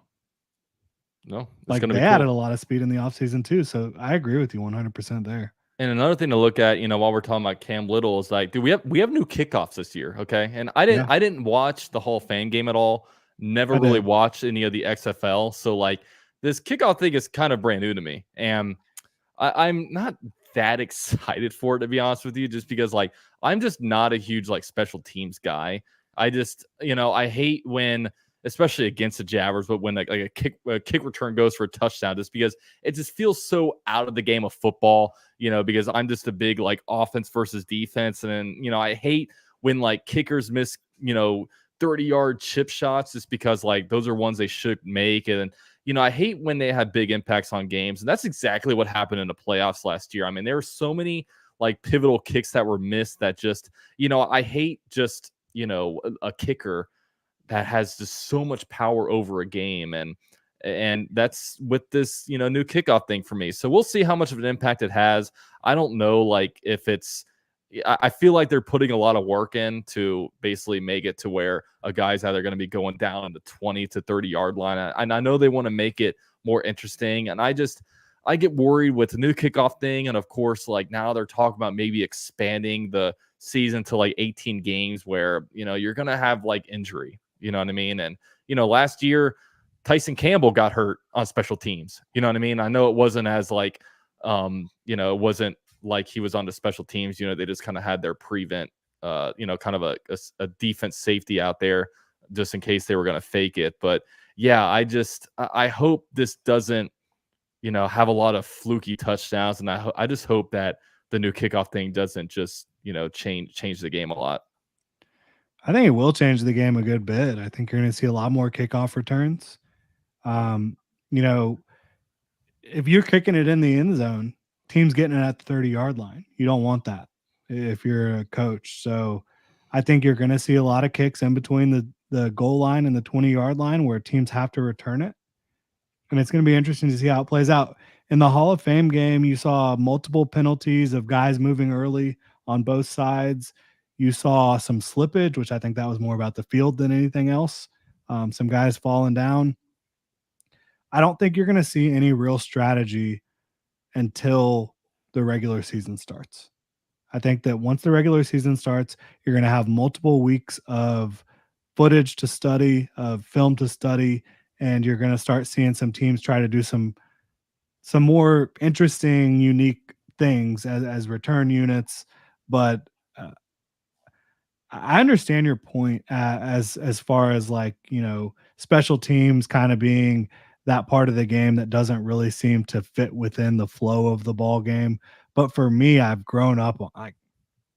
No, like they added a lot of speed in the offseason too. So I agree with you 100% there. And another thing to look at, while we're talking about Cam Little is like, dude, we have new kickoffs this year, okay? And I didn't watch the Hall of Fame game at all. Never I really did. watched any of the XFL. So like this kickoff thing is kind of brand new to me. And I'm not that excited for it, to be honest with you, just because like I'm just not a huge like special teams guy. I just, I hate when, especially against the Jaguars, but when like a kick return goes for a touchdown, just because it just feels so out of the game of football, because I'm just a big like offense versus defense. And then, I hate when like kickers miss, 30-yard chip shots just because like those are ones they should make. And I hate when they have big impacts on games. And that's exactly what happened in the playoffs last year. I mean, there were so many like pivotal kicks that were missed that just, I hate just, a kicker that has just so much power over a game. And that's with this, new kickoff thing for me. So we'll see how much of an impact it has. I don't know, like if it's, I feel like they're putting a lot of work in to basically make it to where a guy's either going to be going down the 20 to 30-yard line. And I know they want to make it more interesting. And I get worried with the new kickoff thing. And of course, like now they're talking about maybe expanding the season to like 18 games where, you're going to have like injury, you know what I mean? And, last year, Tyson Campbell got hurt on special teams. You know what I mean? I know it wasn't as like, it wasn't like he was on the special teams. They just kind of had their prevent, kind of a defense safety out there just in case they were going to fake it. But yeah, I hope this doesn't, have a lot of fluky touchdowns. And I just hope that the new kickoff thing doesn't just, change the game a lot. I think it will change the game a good bit. I think you're going to see a lot more kickoff returns. Um, you know, if you're kicking it in the end zone, team's getting it at the 30-yard line. You don't want that if you're a coach. So I think you're going to see a lot of kicks in between the goal line and the 20-yard line where teams have to return it. And it's going to be interesting to see how it plays out. In the Hall of Fame game, you saw multiple penalties of guys moving early on both sides. You saw some slippage, which I think that was more about the field than anything else. Some guys falling down. I don't think you're going to see any real strategy until the regular season starts. I think that once the regular season starts, you're going to have multiple weeks of footage to study, of film to study, and you're going to start seeing some teams try to do some more interesting, unique things as return units. But I understand your point as far as like special teams kind of being that part of the game that doesn't really seem to fit within the flow of the ball game. But for me, I've grown up like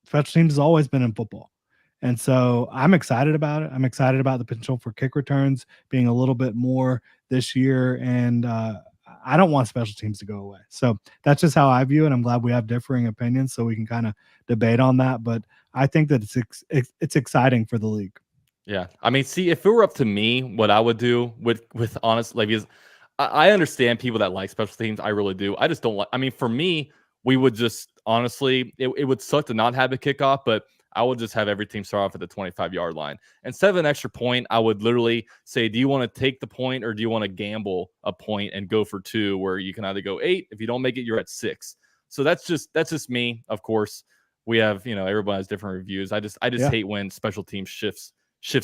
special teams has always been in football. And so I'm excited about it. I'm excited about the potential for kick returns being a little bit more this year. And I don't want special teams to go away. So that's just how I view it. I'm glad we have differing opinions so we can kind of debate on that. But I think that it's exciting for the league. Yeah. I mean, see, if it were up to me, what I would do with honest, like, is I understand people that like special teams. I really do. I just don't like, I mean, for me, we would just honestly, it would suck to not have a kickoff, but I would just have every team start off at the 25-yard line. Instead of an extra point, I would literally say, do you want to take the point or do you want to gamble a point and go for two where you can either go 8? If you don't make it, you're at 6. So that's just me. Of course, we have, everybody has different reviews. I just hate when special team shifts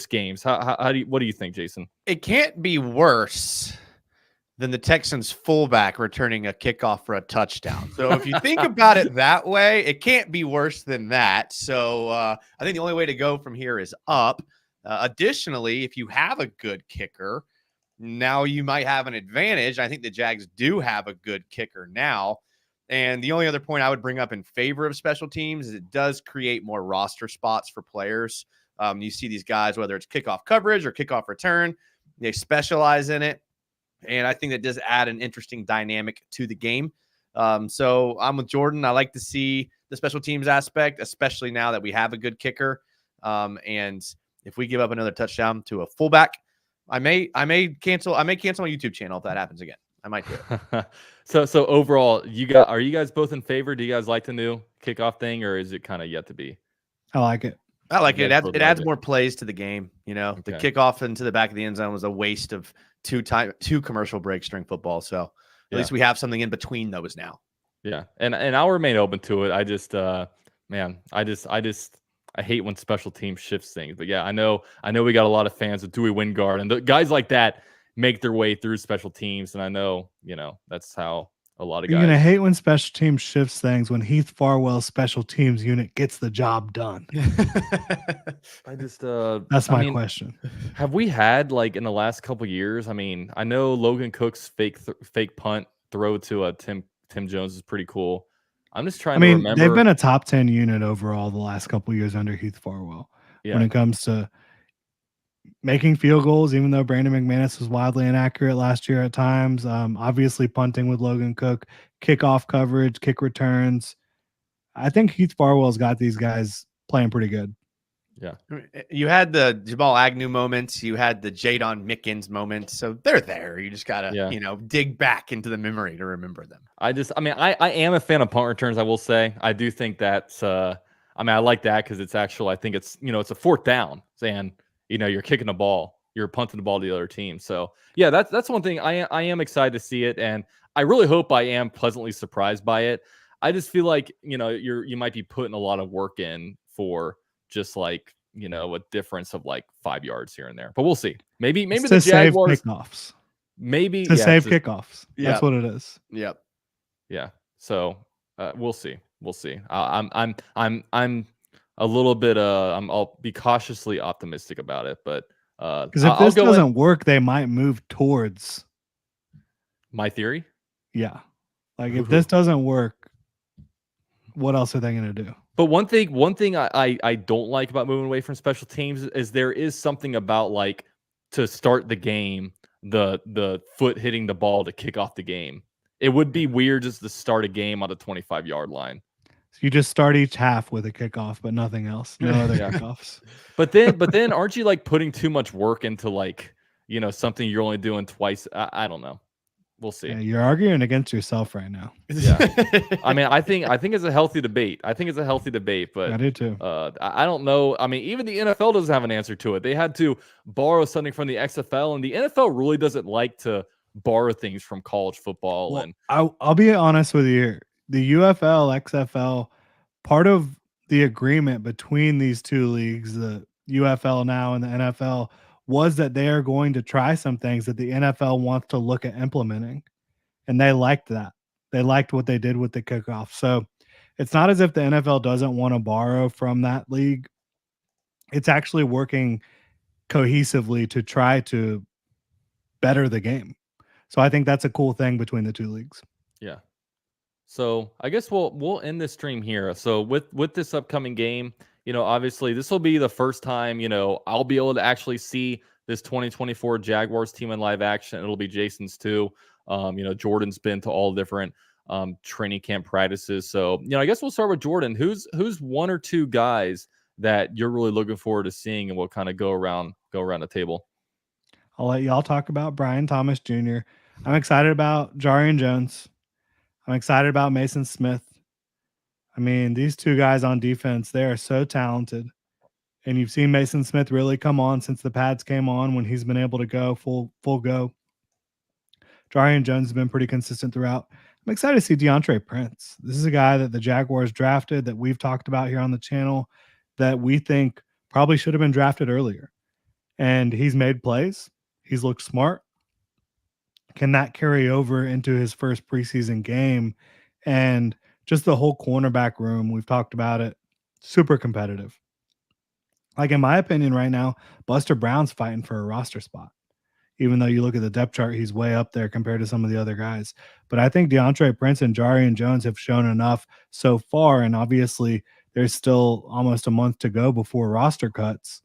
games. What do you think, Jason? It can't be worse than the Texans fullback returning a kickoff for a touchdown. So if you think about it that way, it can't be worse than that. So I think the only way to go from here is up. Additionally, if you have a good kicker, now you might have an advantage. I think the Jags do have a good kicker now. And the only other point I would bring up in favor of special teams is it does create more roster spots for players. You see these guys, whether it's kickoff coverage or kickoff return, they specialize in it. And I think that does add an interesting dynamic to the game. So I'm with Jordan. I like to see the special teams aspect, especially now that we have a good kicker. And if we give up another touchdown to a fullback, I may cancel my YouTube channel if that happens again. I might do it. So overall, are you guys both in favor? Do you guys like the new kickoff thing, or is it kind of yet to be? I like it. I like it. It adds more plays to the game. The kickoff into the back of the end zone was a waste of two commercial breaks during football. So at least we have something in between those now. Yeah, and I'll remain open to it. I just, man, I hate when special teams shifts things. But yeah, I know we got a lot of fans of Dewey Wingard, and the guys like that make their way through special teams, and I know that's how a lot of You're gonna guys. hate when special teams shifts things when Heath Farwell's special teams unit gets the job done. I just, That's I my mean, question. have we had like in the last couple years? I mean, I know Logan Cook's fake punt throw to Tim Jones is pretty cool. I'm just I trying to mean, they've remember. been a top 10 unit overall the last couple of years under Heath Farwell when Yeah, it comes to making field goals, even though Brandon McManus was wildly inaccurate last year at times. Obviously, punting with Logan Cook, kickoff coverage, kick returns. I think Heath Farwell's got these guys playing pretty good. yeah. You had the Jamal Agnew moments, you had the Jadon Mickens moments, so they're there. You just gotta, Yeah. dig back into the memory to remember them. I mean, I am a fan of punt returns. I will say, I do think that's. I mean, I like that because it's actual. I think it's it's a fourth down, and you're kicking the ball, you're punting the ball to the other team. So yeah, that's one thing. I am excited to see it, and I really hope I am pleasantly surprised by it. I just feel like you might be putting a lot of work in for just like a difference of like 5 yards here and there, but we'll see. Maybe It's the to save Jaguars. kickoffs. Maybe To save kickoffs. That's what it is. Yep. Yeah. So we'll see. We'll see. I'm a little bit. I'll be cautiously optimistic about it, but Because if I'll this go doesn't work, they might move towards. my theory. Yeah. Like if this doesn't work, what else are they going to do? But one thing I don't like about moving away from special teams is there is something about like to start the game, the foot hitting the ball to kick off the game. It would be weird just to start a game on the 25-yard line. So you just start each half with a kickoff, but nothing else. No other kickoffs. But then aren't you like putting too much work into like, something you're only doing twice? I don't know. We'll see. Yeah, you're arguing against yourself right now. Yeah. I mean, I think it's a healthy debate. I think it's a healthy debate, but I do too. I don't know. I mean, even the NFL doesn't have an answer to it. They had to borrow something from the XFL, and the NFL really doesn't like to borrow things from college football. Well, And I'll be honest with you here. The UFL, XFL, part of the agreement between these two leagues, the UFL now and the NFL, was that they are going to try some things that the NFL wants to look at implementing. And they liked that. They liked what they did with the kickoff. So it's not as if the NFL doesn't want to borrow from that league. It's actually working cohesively to try to better the game. So I think that's a cool thing between the two leagues. yeah. So I guess we'll end this stream here. So with this upcoming game, obviously this will be the first time, I'll be able to actually see this 2024 Jaguars team in live action. It'll be Jason's too. Jordan's been to all different training camp practices. So, I guess we'll start with Jordan. Who's one or two guys that you're really looking forward to seeing, and we'll kind of go around the table. I'll let y'all talk about Brian Thomas Jr. I'm excited about Jarian Jones. I'm excited about Mason Smith. I mean, these two guys on defense, they are so talented. And you've seen Mason Smith really come on since the pads came on when he's been able to go full go. Jarian Jones has been pretty consistent throughout. I'm excited to see DeAndre Prince. This is a guy that the Jaguars drafted that we've talked about here on the channel that we think probably should have been drafted earlier. And he's made plays. He's looked smart. Can that carry over into his first preseason game? And just the whole cornerback room, we've talked about it, super competitive. Like, in my opinion, right now, Buster Brown's fighting for a roster spot. Even though you look at the depth chart, he's way up there compared to some of the other guys. But I think DeAndre Prince and Jarian Jones have shown enough so far. And obviously, there's still almost a month to go before roster cuts.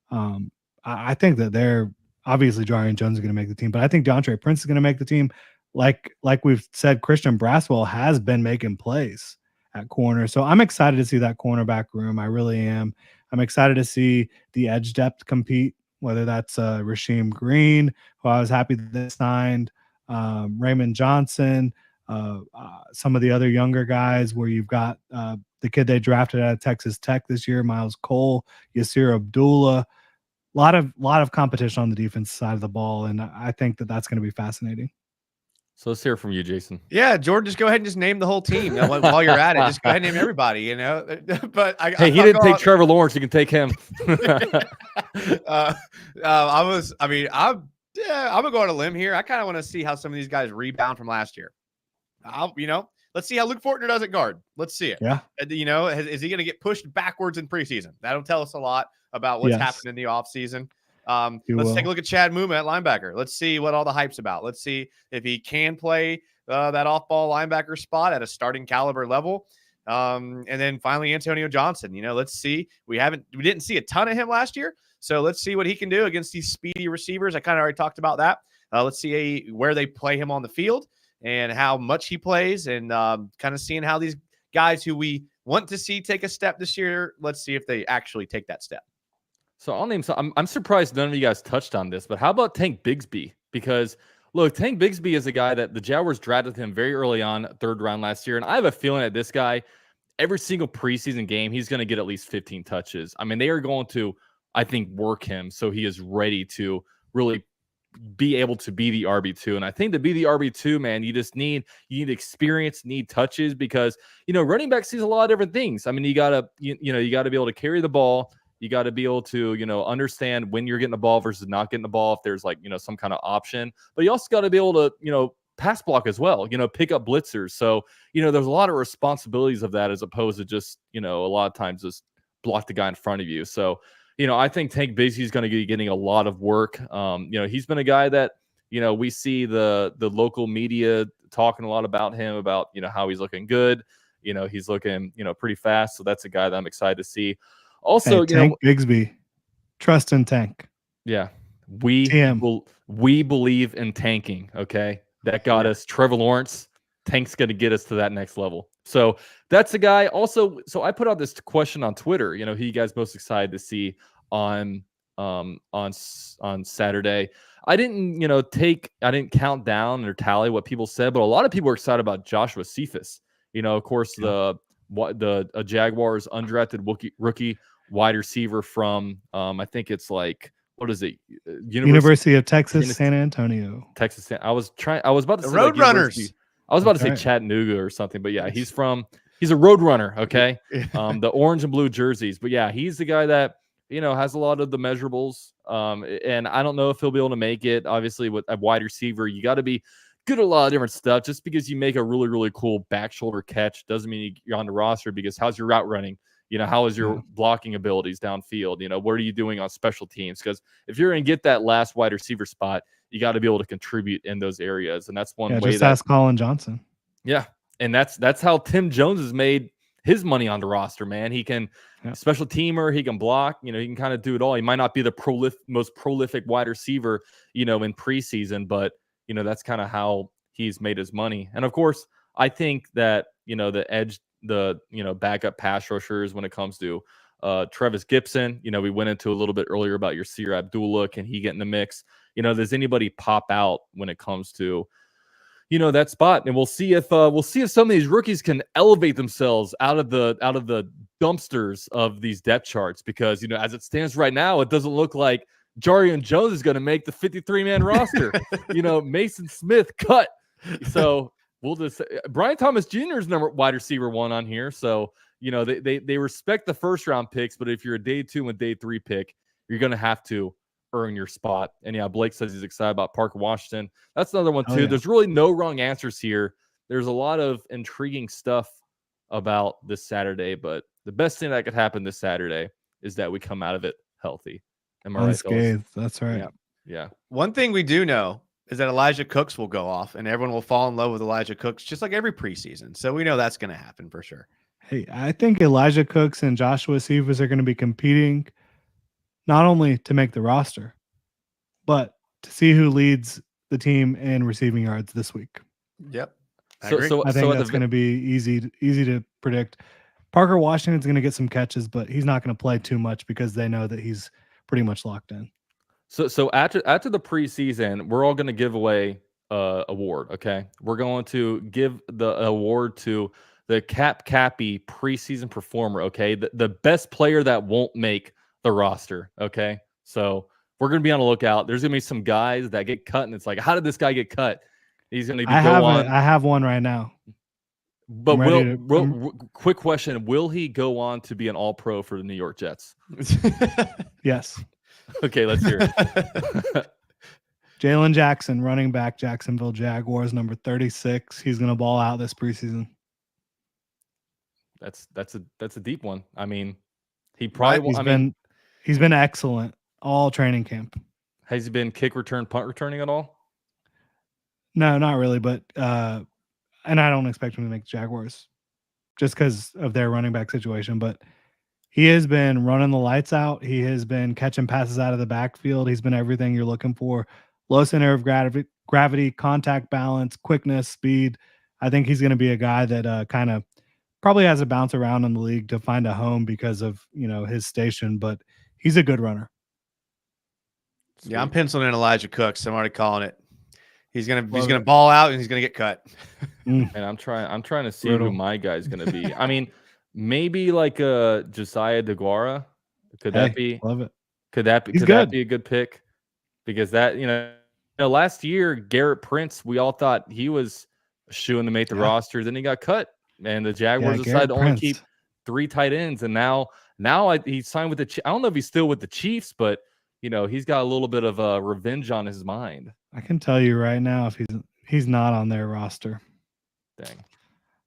I think that they're obviously Jarian Jones is going to make the team, but I think DeAndre Prince is going to make the team. Like we've said, Christian Braswell has been making plays at corner. So I'm excited to see that cornerback room. I really am. I'm excited to see the edge depth compete, whether that's Rasheem Green, who I was happy that they signed, Raymond Johnson, some of the other younger guys where you've got the kid they drafted out of Texas Tech this year, Miles Cole, Yasir Abdullah. Lot of competition on the defense side of the ball, and I think that that's going to be fascinating. So let's hear from you, Jason. Yeah, Jordan, just go ahead and just name the whole team. While you're at it, just go ahead and name everybody, you know. But hey, he didn't take Trevor Lawrence. You can take him. I'm gonna go on a limb here. I kind of want to see how some of these guys rebound from last year. Let's see how Luke Fortner does at guard. Let's see it. Yeah. Is he going to get pushed backwards in preseason? That'll tell us a lot about what's happened in the offseason. Let's take a look at Chad Muma at linebacker. Let's see what all the hype's about. Let's see if he can play that off-ball linebacker spot at a starting caliber level. And then finally, Antonio Johnson. Let's see. We didn't see a ton of him last year, so let's see what he can do against these speedy receivers. I kind of already talked about that. Let's see where they play him on the field and how much he plays, and kind of seeing how these guys who we want to see take a step this year, let's see if they actually take that step. So I'll name some. I'm surprised none of you guys touched on this, but how about Tank Bigsby? Because look, Tank Bigsby is a guy that the Jaguars drafted him very early on, 3rd round last year, and I have a feeling that this guy, every single preseason game, he's going to get at least 15 touches. I mean, they are going to, I think, work him so he is ready to really be able to be the RB2. And I think to be the RB2, man, you need experience, need touches, because running back sees a lot of different things. I mean, you gotta be able to carry the ball. You got to be able to understand when you're getting the ball versus not getting the ball, if there's some kind of option. But you also got to be able to pass block as well, pick up blitzers. So there's a lot of responsibilities of that, as opposed to just a lot of times just block the guy in front of you. So I think Tank Bigsby is going to be getting a lot of work. He's been a guy that, we see the local media talking a lot about him, about, how he's looking good. He's looking, pretty fast. So that's a guy that I'm excited to see. Also, Tank Bigsby, trust in Tank. Yeah. We believe in tanking. Okay. That got us Trevor Lawrence. Tank's going to get us to that next level. So that's a guy. Also, so I put out this question on Twitter, who you guys most excited to see on Saturday. I didn't count down or tally what people said, but a lot of people were excited about Joshua Cephas. Of course, the Jaguars undrafted rookie wide receiver from I think it's what is it? University of Texas, San Antonio. Texas. I was about to say Roadrunners. I was about to say Chattanooga or something, but yeah, he's a road runner. Okay. The orange and blue jerseys, but yeah, he's the guy that, has a lot of the measurables. And I don't know if he'll be able to make it. Obviously, with a wide receiver, you got to be good at a lot of different stuff. Just because you make a really, really cool back shoulder catch doesn't mean you're on the roster, because how's your route running? How is your blocking abilities downfield? What are you doing on special teams? Because if you're going to get that last wide receiver spot, you got to be able to contribute in those areas. And that's one way. Just ask Colin Johnson. Yeah. And that's how Tim Jones has made his money on the roster, man. He can special teamer, he can block, he can kind of do it all. He might not be the most prolific wide receiver, in preseason, but that's kind of how he's made his money. And of course, I think that, the edge, the backup pass rushers when it comes to Travis Gibson, we went into a little bit earlier about your Yasir Abdullah. Can he get in the mix? Does anybody pop out when it comes to that spot? And we'll see if some of these rookies can elevate themselves out of the dumpsters of these depth charts, because as it stands right now, it doesn't look like Jarian Jones is going to make the 53-man roster. Mason Smith cut. So we'll just Brian Thomas Jr. is number wide receiver 1 on here. So, they respect the first round picks, but if you're a day 2 and day 3 pick, you're going to have to earn your spot. And yeah, Blake says he's excited about Parker Washington. That's another one too. There's really no wrong answers here. There's a lot of intriguing stuff about this Saturday, but the best thing that could happen this Saturday is that we come out of it healthy. Am I right? Unscathed. That's right. Yeah. One thing we do know is that Elijah Cooks will go off, and everyone will fall in love with Elijah Cooks, just like every preseason. So we know that's going to happen for sure. Hey, I think Elijah Cooks and Joshua Cephas are going to be competing not only to make the roster, but to see who leads the team in receiving yards this week. Yep. I think that's going to be easy to predict. Parker Washington's going to get some catches, but he's not going to play too much because they know that he's pretty much locked in. So after the preseason, we're all going to give away award. Okay, we're going to give the award to the Cappy preseason performer. Okay, the best player that won't make the roster. Okay, so we're going to be on the lookout. There's going to be some guys that get cut, and it's like, how did this guy get cut? He's going to I go on. have one right now. But I'm ready quick question: will he go on to be an All-Pro for the New York Jets? Yes. Okay, let's hear it. Jalen Jackson, running back, Jacksonville Jaguars, number 36. He's going to ball out this preseason. That's a deep one. I mean, he probably. He's been excellent all training camp. Has he been kick return, punt returning at all? No, not really. But and I don't expect him to make the Jaguars just because of their running back situation. But he has been running the lights out. He has been catching passes out of the backfield. He's been everything you're looking for. Low center of gravity, contact balance, quickness, speed. I think he's going to be a guy that kind of probably has a bounce around in the league to find a home because of his station. But he's a good runner. Sweet. Yeah, I'm penciling in Elijah Cooks. I'm already calling it. He's gonna ball out and he's gonna get cut. And I'm trying to see who my guy's gonna be. I mean, maybe like Josiah DeGuara. Could that be? Love it. Could that be a good pick? Because that last year Garrett Prince, we all thought he was shooing to make the roster. Then he got cut, and the Jaguars decided to only keep 3 tight ends. And now he signed with the. I don't know if he's still with the Chiefs, but he's got a little bit of revenge on his mind. I can tell you right now if he's not on their roster. Dang.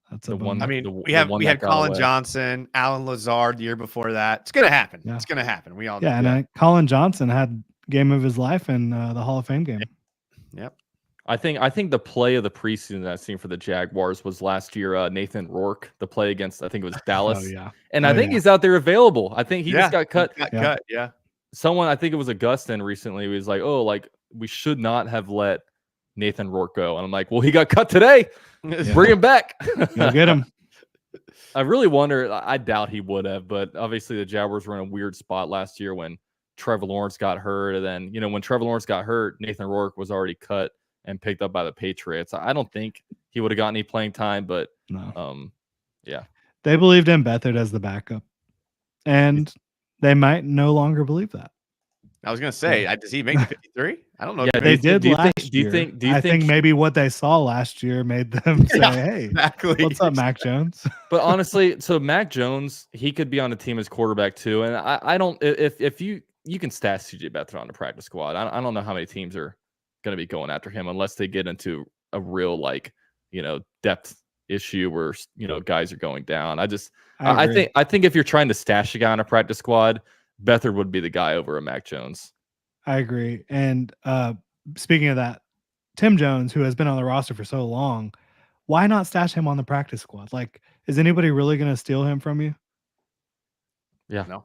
That's the one. I mean, we had Colin Johnson, Alan Lazard the year before that. It's gonna happen. Yeah. It's gonna happen. We all know. Yeah, and Colin Johnson had game of his life in the Hall of Fame game. Yep. I think the play of the preseason that I've seen for the Jaguars was last year. Nathan Rourke, the play against I think it was Dallas. Oh, yeah. And I think he's out there available. I think he just got cut. Cut. Yeah. Someone, I think it was Augustin recently, was like, "Oh, like we should not have let Nathan Rourke go." And I'm like, "Well, he got cut today. Bring him back. Go get him." I really wonder. I doubt he would have, but obviously the Jaguars were in a weird spot last year when Trevor Lawrence got hurt, and then when Trevor Lawrence got hurt, Nathan Rourke was already cut and picked up by the Patriots. I don't think he would have gotten any playing time, but no. Yeah, they believed in Beathard as the backup, and they might no longer believe that. I was gonna say, does he make 53? I don't know. Yeah, they did last year. I think maybe what they saw last year made them say, "Hey, exactly. What's up, Mac Jones?" But honestly, so Mac Jones, he could be on the team as quarterback too. And I don't. If you can stash CJ Beathard on the practice squad, I don't know how many teams are going to be going after him unless they get into a real depth issue where guys are going down. I think if you're trying to stash a guy on a practice squad, Beathard would be the guy over a Mac Jones. I agree. And speaking of that, Tim Jones, who has been on the roster for so long, why not stash him on the practice squad? Like, is anybody really going to steal him from you? Yeah. No.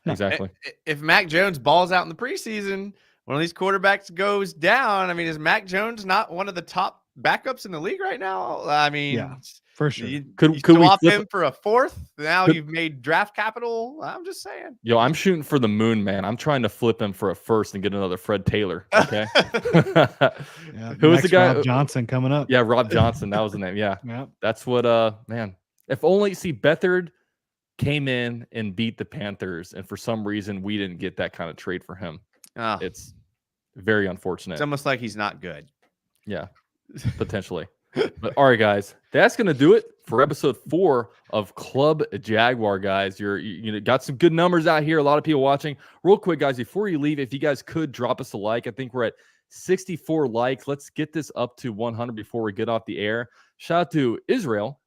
Exactly. If Mac Jones balls out in the preseason, one of these quarterbacks goes down. I mean, is Mac Jones not one of the top backups in the league right now? I mean, yeah, for sure. Could we swap him for a 4th? Now you've made draft capital. I'm just saying. Yo, I'm shooting for the moon, man. I'm trying to flip him for a 1st and get another Fred Taylor. Okay. Who was the guy? Rob Johnson coming up. Yeah, Rob Johnson. That was the name. Yeah. That's what. Man, if only Beathard came in and beat the Panthers, and for some reason we didn't get that kind of trade for him. It's very unfortunate. It's almost like he's not good. Yeah, potentially. But all right, guys, that's gonna do it for episode 4 of Club Jaguar. Guys, you got some good numbers out here. A lot of people watching. Real quick, guys, before you leave, if you guys could drop us a like. I think we're at 64 likes. Let's get this up to 100 before we get off the air. Shout out to Israel.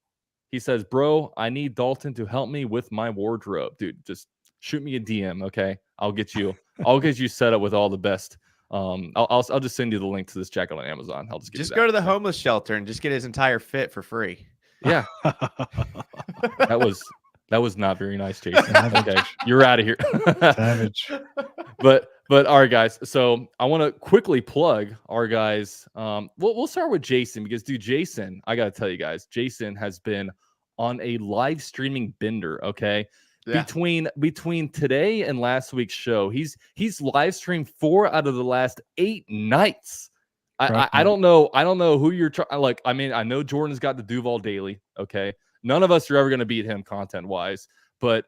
He says, "Bro, I need Dalton to help me with my wardrobe, dude. Just shoot me a DM, okay? I'll get you set up with all the best." I'll just send you the link to this jacket on Amazon. I'll just go to the homeless shelter and just get his entire fit for free. Yeah, that was not very nice, Jason. Okay, you're out of here. Savage. But all right, guys. So I want to quickly plug our guys. We'll start with Jason because, dude, Jason, I gotta tell you guys, Jason has been on a live streaming bender. Okay. Yeah. Between today and last week's show, he's live streamed 4 out of the last 8 nights. I don't know who you're trying. Like, I mean, I know Jordan's got the Duval Daily. Okay, none of us are ever going to beat him content wise, but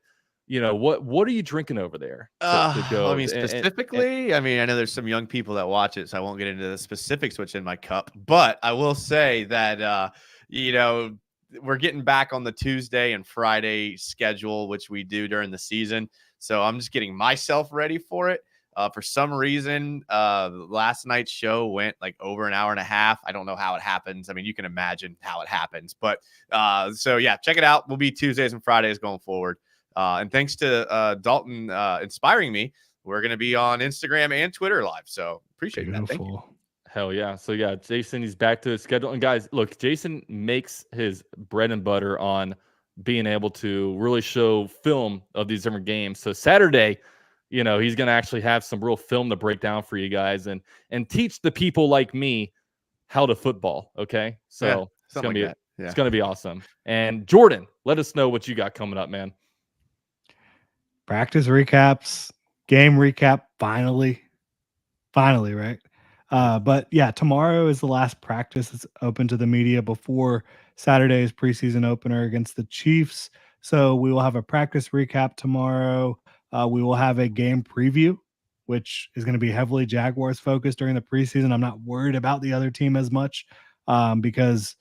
what are you drinking over there to go? I mean, specifically, I mean, I know there's some young people that watch it, so I won't get into the specifics what's in my cup. But I will say that, we're getting back on the Tuesday and Friday schedule, which we do during the season. So I'm just getting myself ready for it. For some reason, last night's show went like over an hour and a half. I don't know how it happens. I mean, you can imagine how it happens. But so yeah, check it out. We'll be Tuesdays and Fridays going forward. And thanks to Dalton inspiring me, we're going to be on Instagram and Twitter live. So appreciate that. Thank you. Hell yeah. So yeah, Jason, he's back to his schedule. And guys, look, Jason makes his bread and butter on being able to really show film of these different games. So Saturday, he's going to actually have some real film to break down for you guys and teach the people like me how to football. Okay. So it's going to be, it's going to be awesome. And Jordan, let us know what you got coming up, man. Practice recaps, game recap, finally, right? But yeah, tomorrow is the last practice. It's open to the media before Saturday's preseason opener against the Chiefs. So we will have a practice recap tomorrow. We will have a game preview, which is going to be heavily Jaguars focused during the preseason. I'm not worried about the other team as much because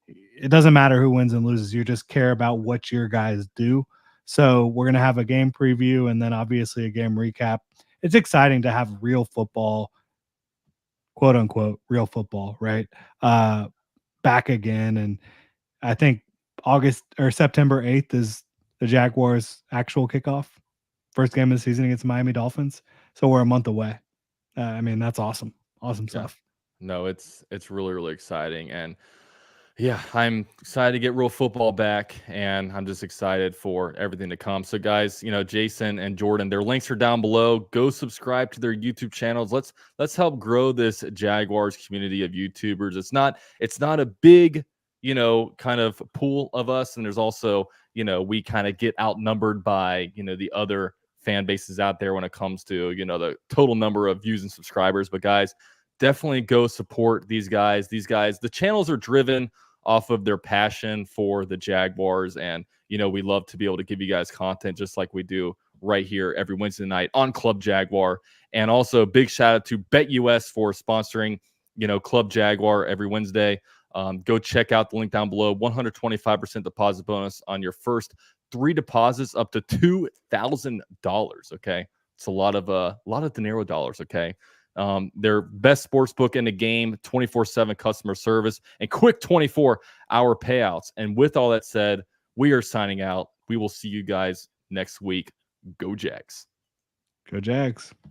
it doesn't matter who wins and loses. You just care about what your guys do. So we're going to have a game preview and then obviously a game recap. It's exciting to have real football, quote unquote, real football, right? Back again. And I think September 8th is the Jaguars' actual kickoff. First game of the season against the Miami Dolphins. So we're a month away. I mean, that's awesome. Awesome stuff. No, it's really, really exciting. And yeah, I'm excited to get real football back, and I'm just excited for everything to come. So guys, Jason and Jordan, their links are down below. Go subscribe to their YouTube channels. Let's help grow this Jaguars community of YouTubers. It's not a big, kind of pool of us. And there's also, we kind of get outnumbered by, the other fan bases out there when it comes to, the total number of views and subscribers. But guys, definitely go support these guys. The channels are driven off of their passion for the Jaguars. And, we love to be able to give you guys content just like we do right here every Wednesday night on Club Jaguar. And also big shout out to BetUS for sponsoring, Club Jaguar every Wednesday. Go check out the link down below. 125% deposit bonus on your first 3 deposits up to $2,000. Okay. It's a lot of dinero dollars. Okay. Their best sports book in the game, 24/7 customer service, and quick 24-hour payouts. And with all that said, we are signing out. We will see you guys next week. Go Jags. Go Jags.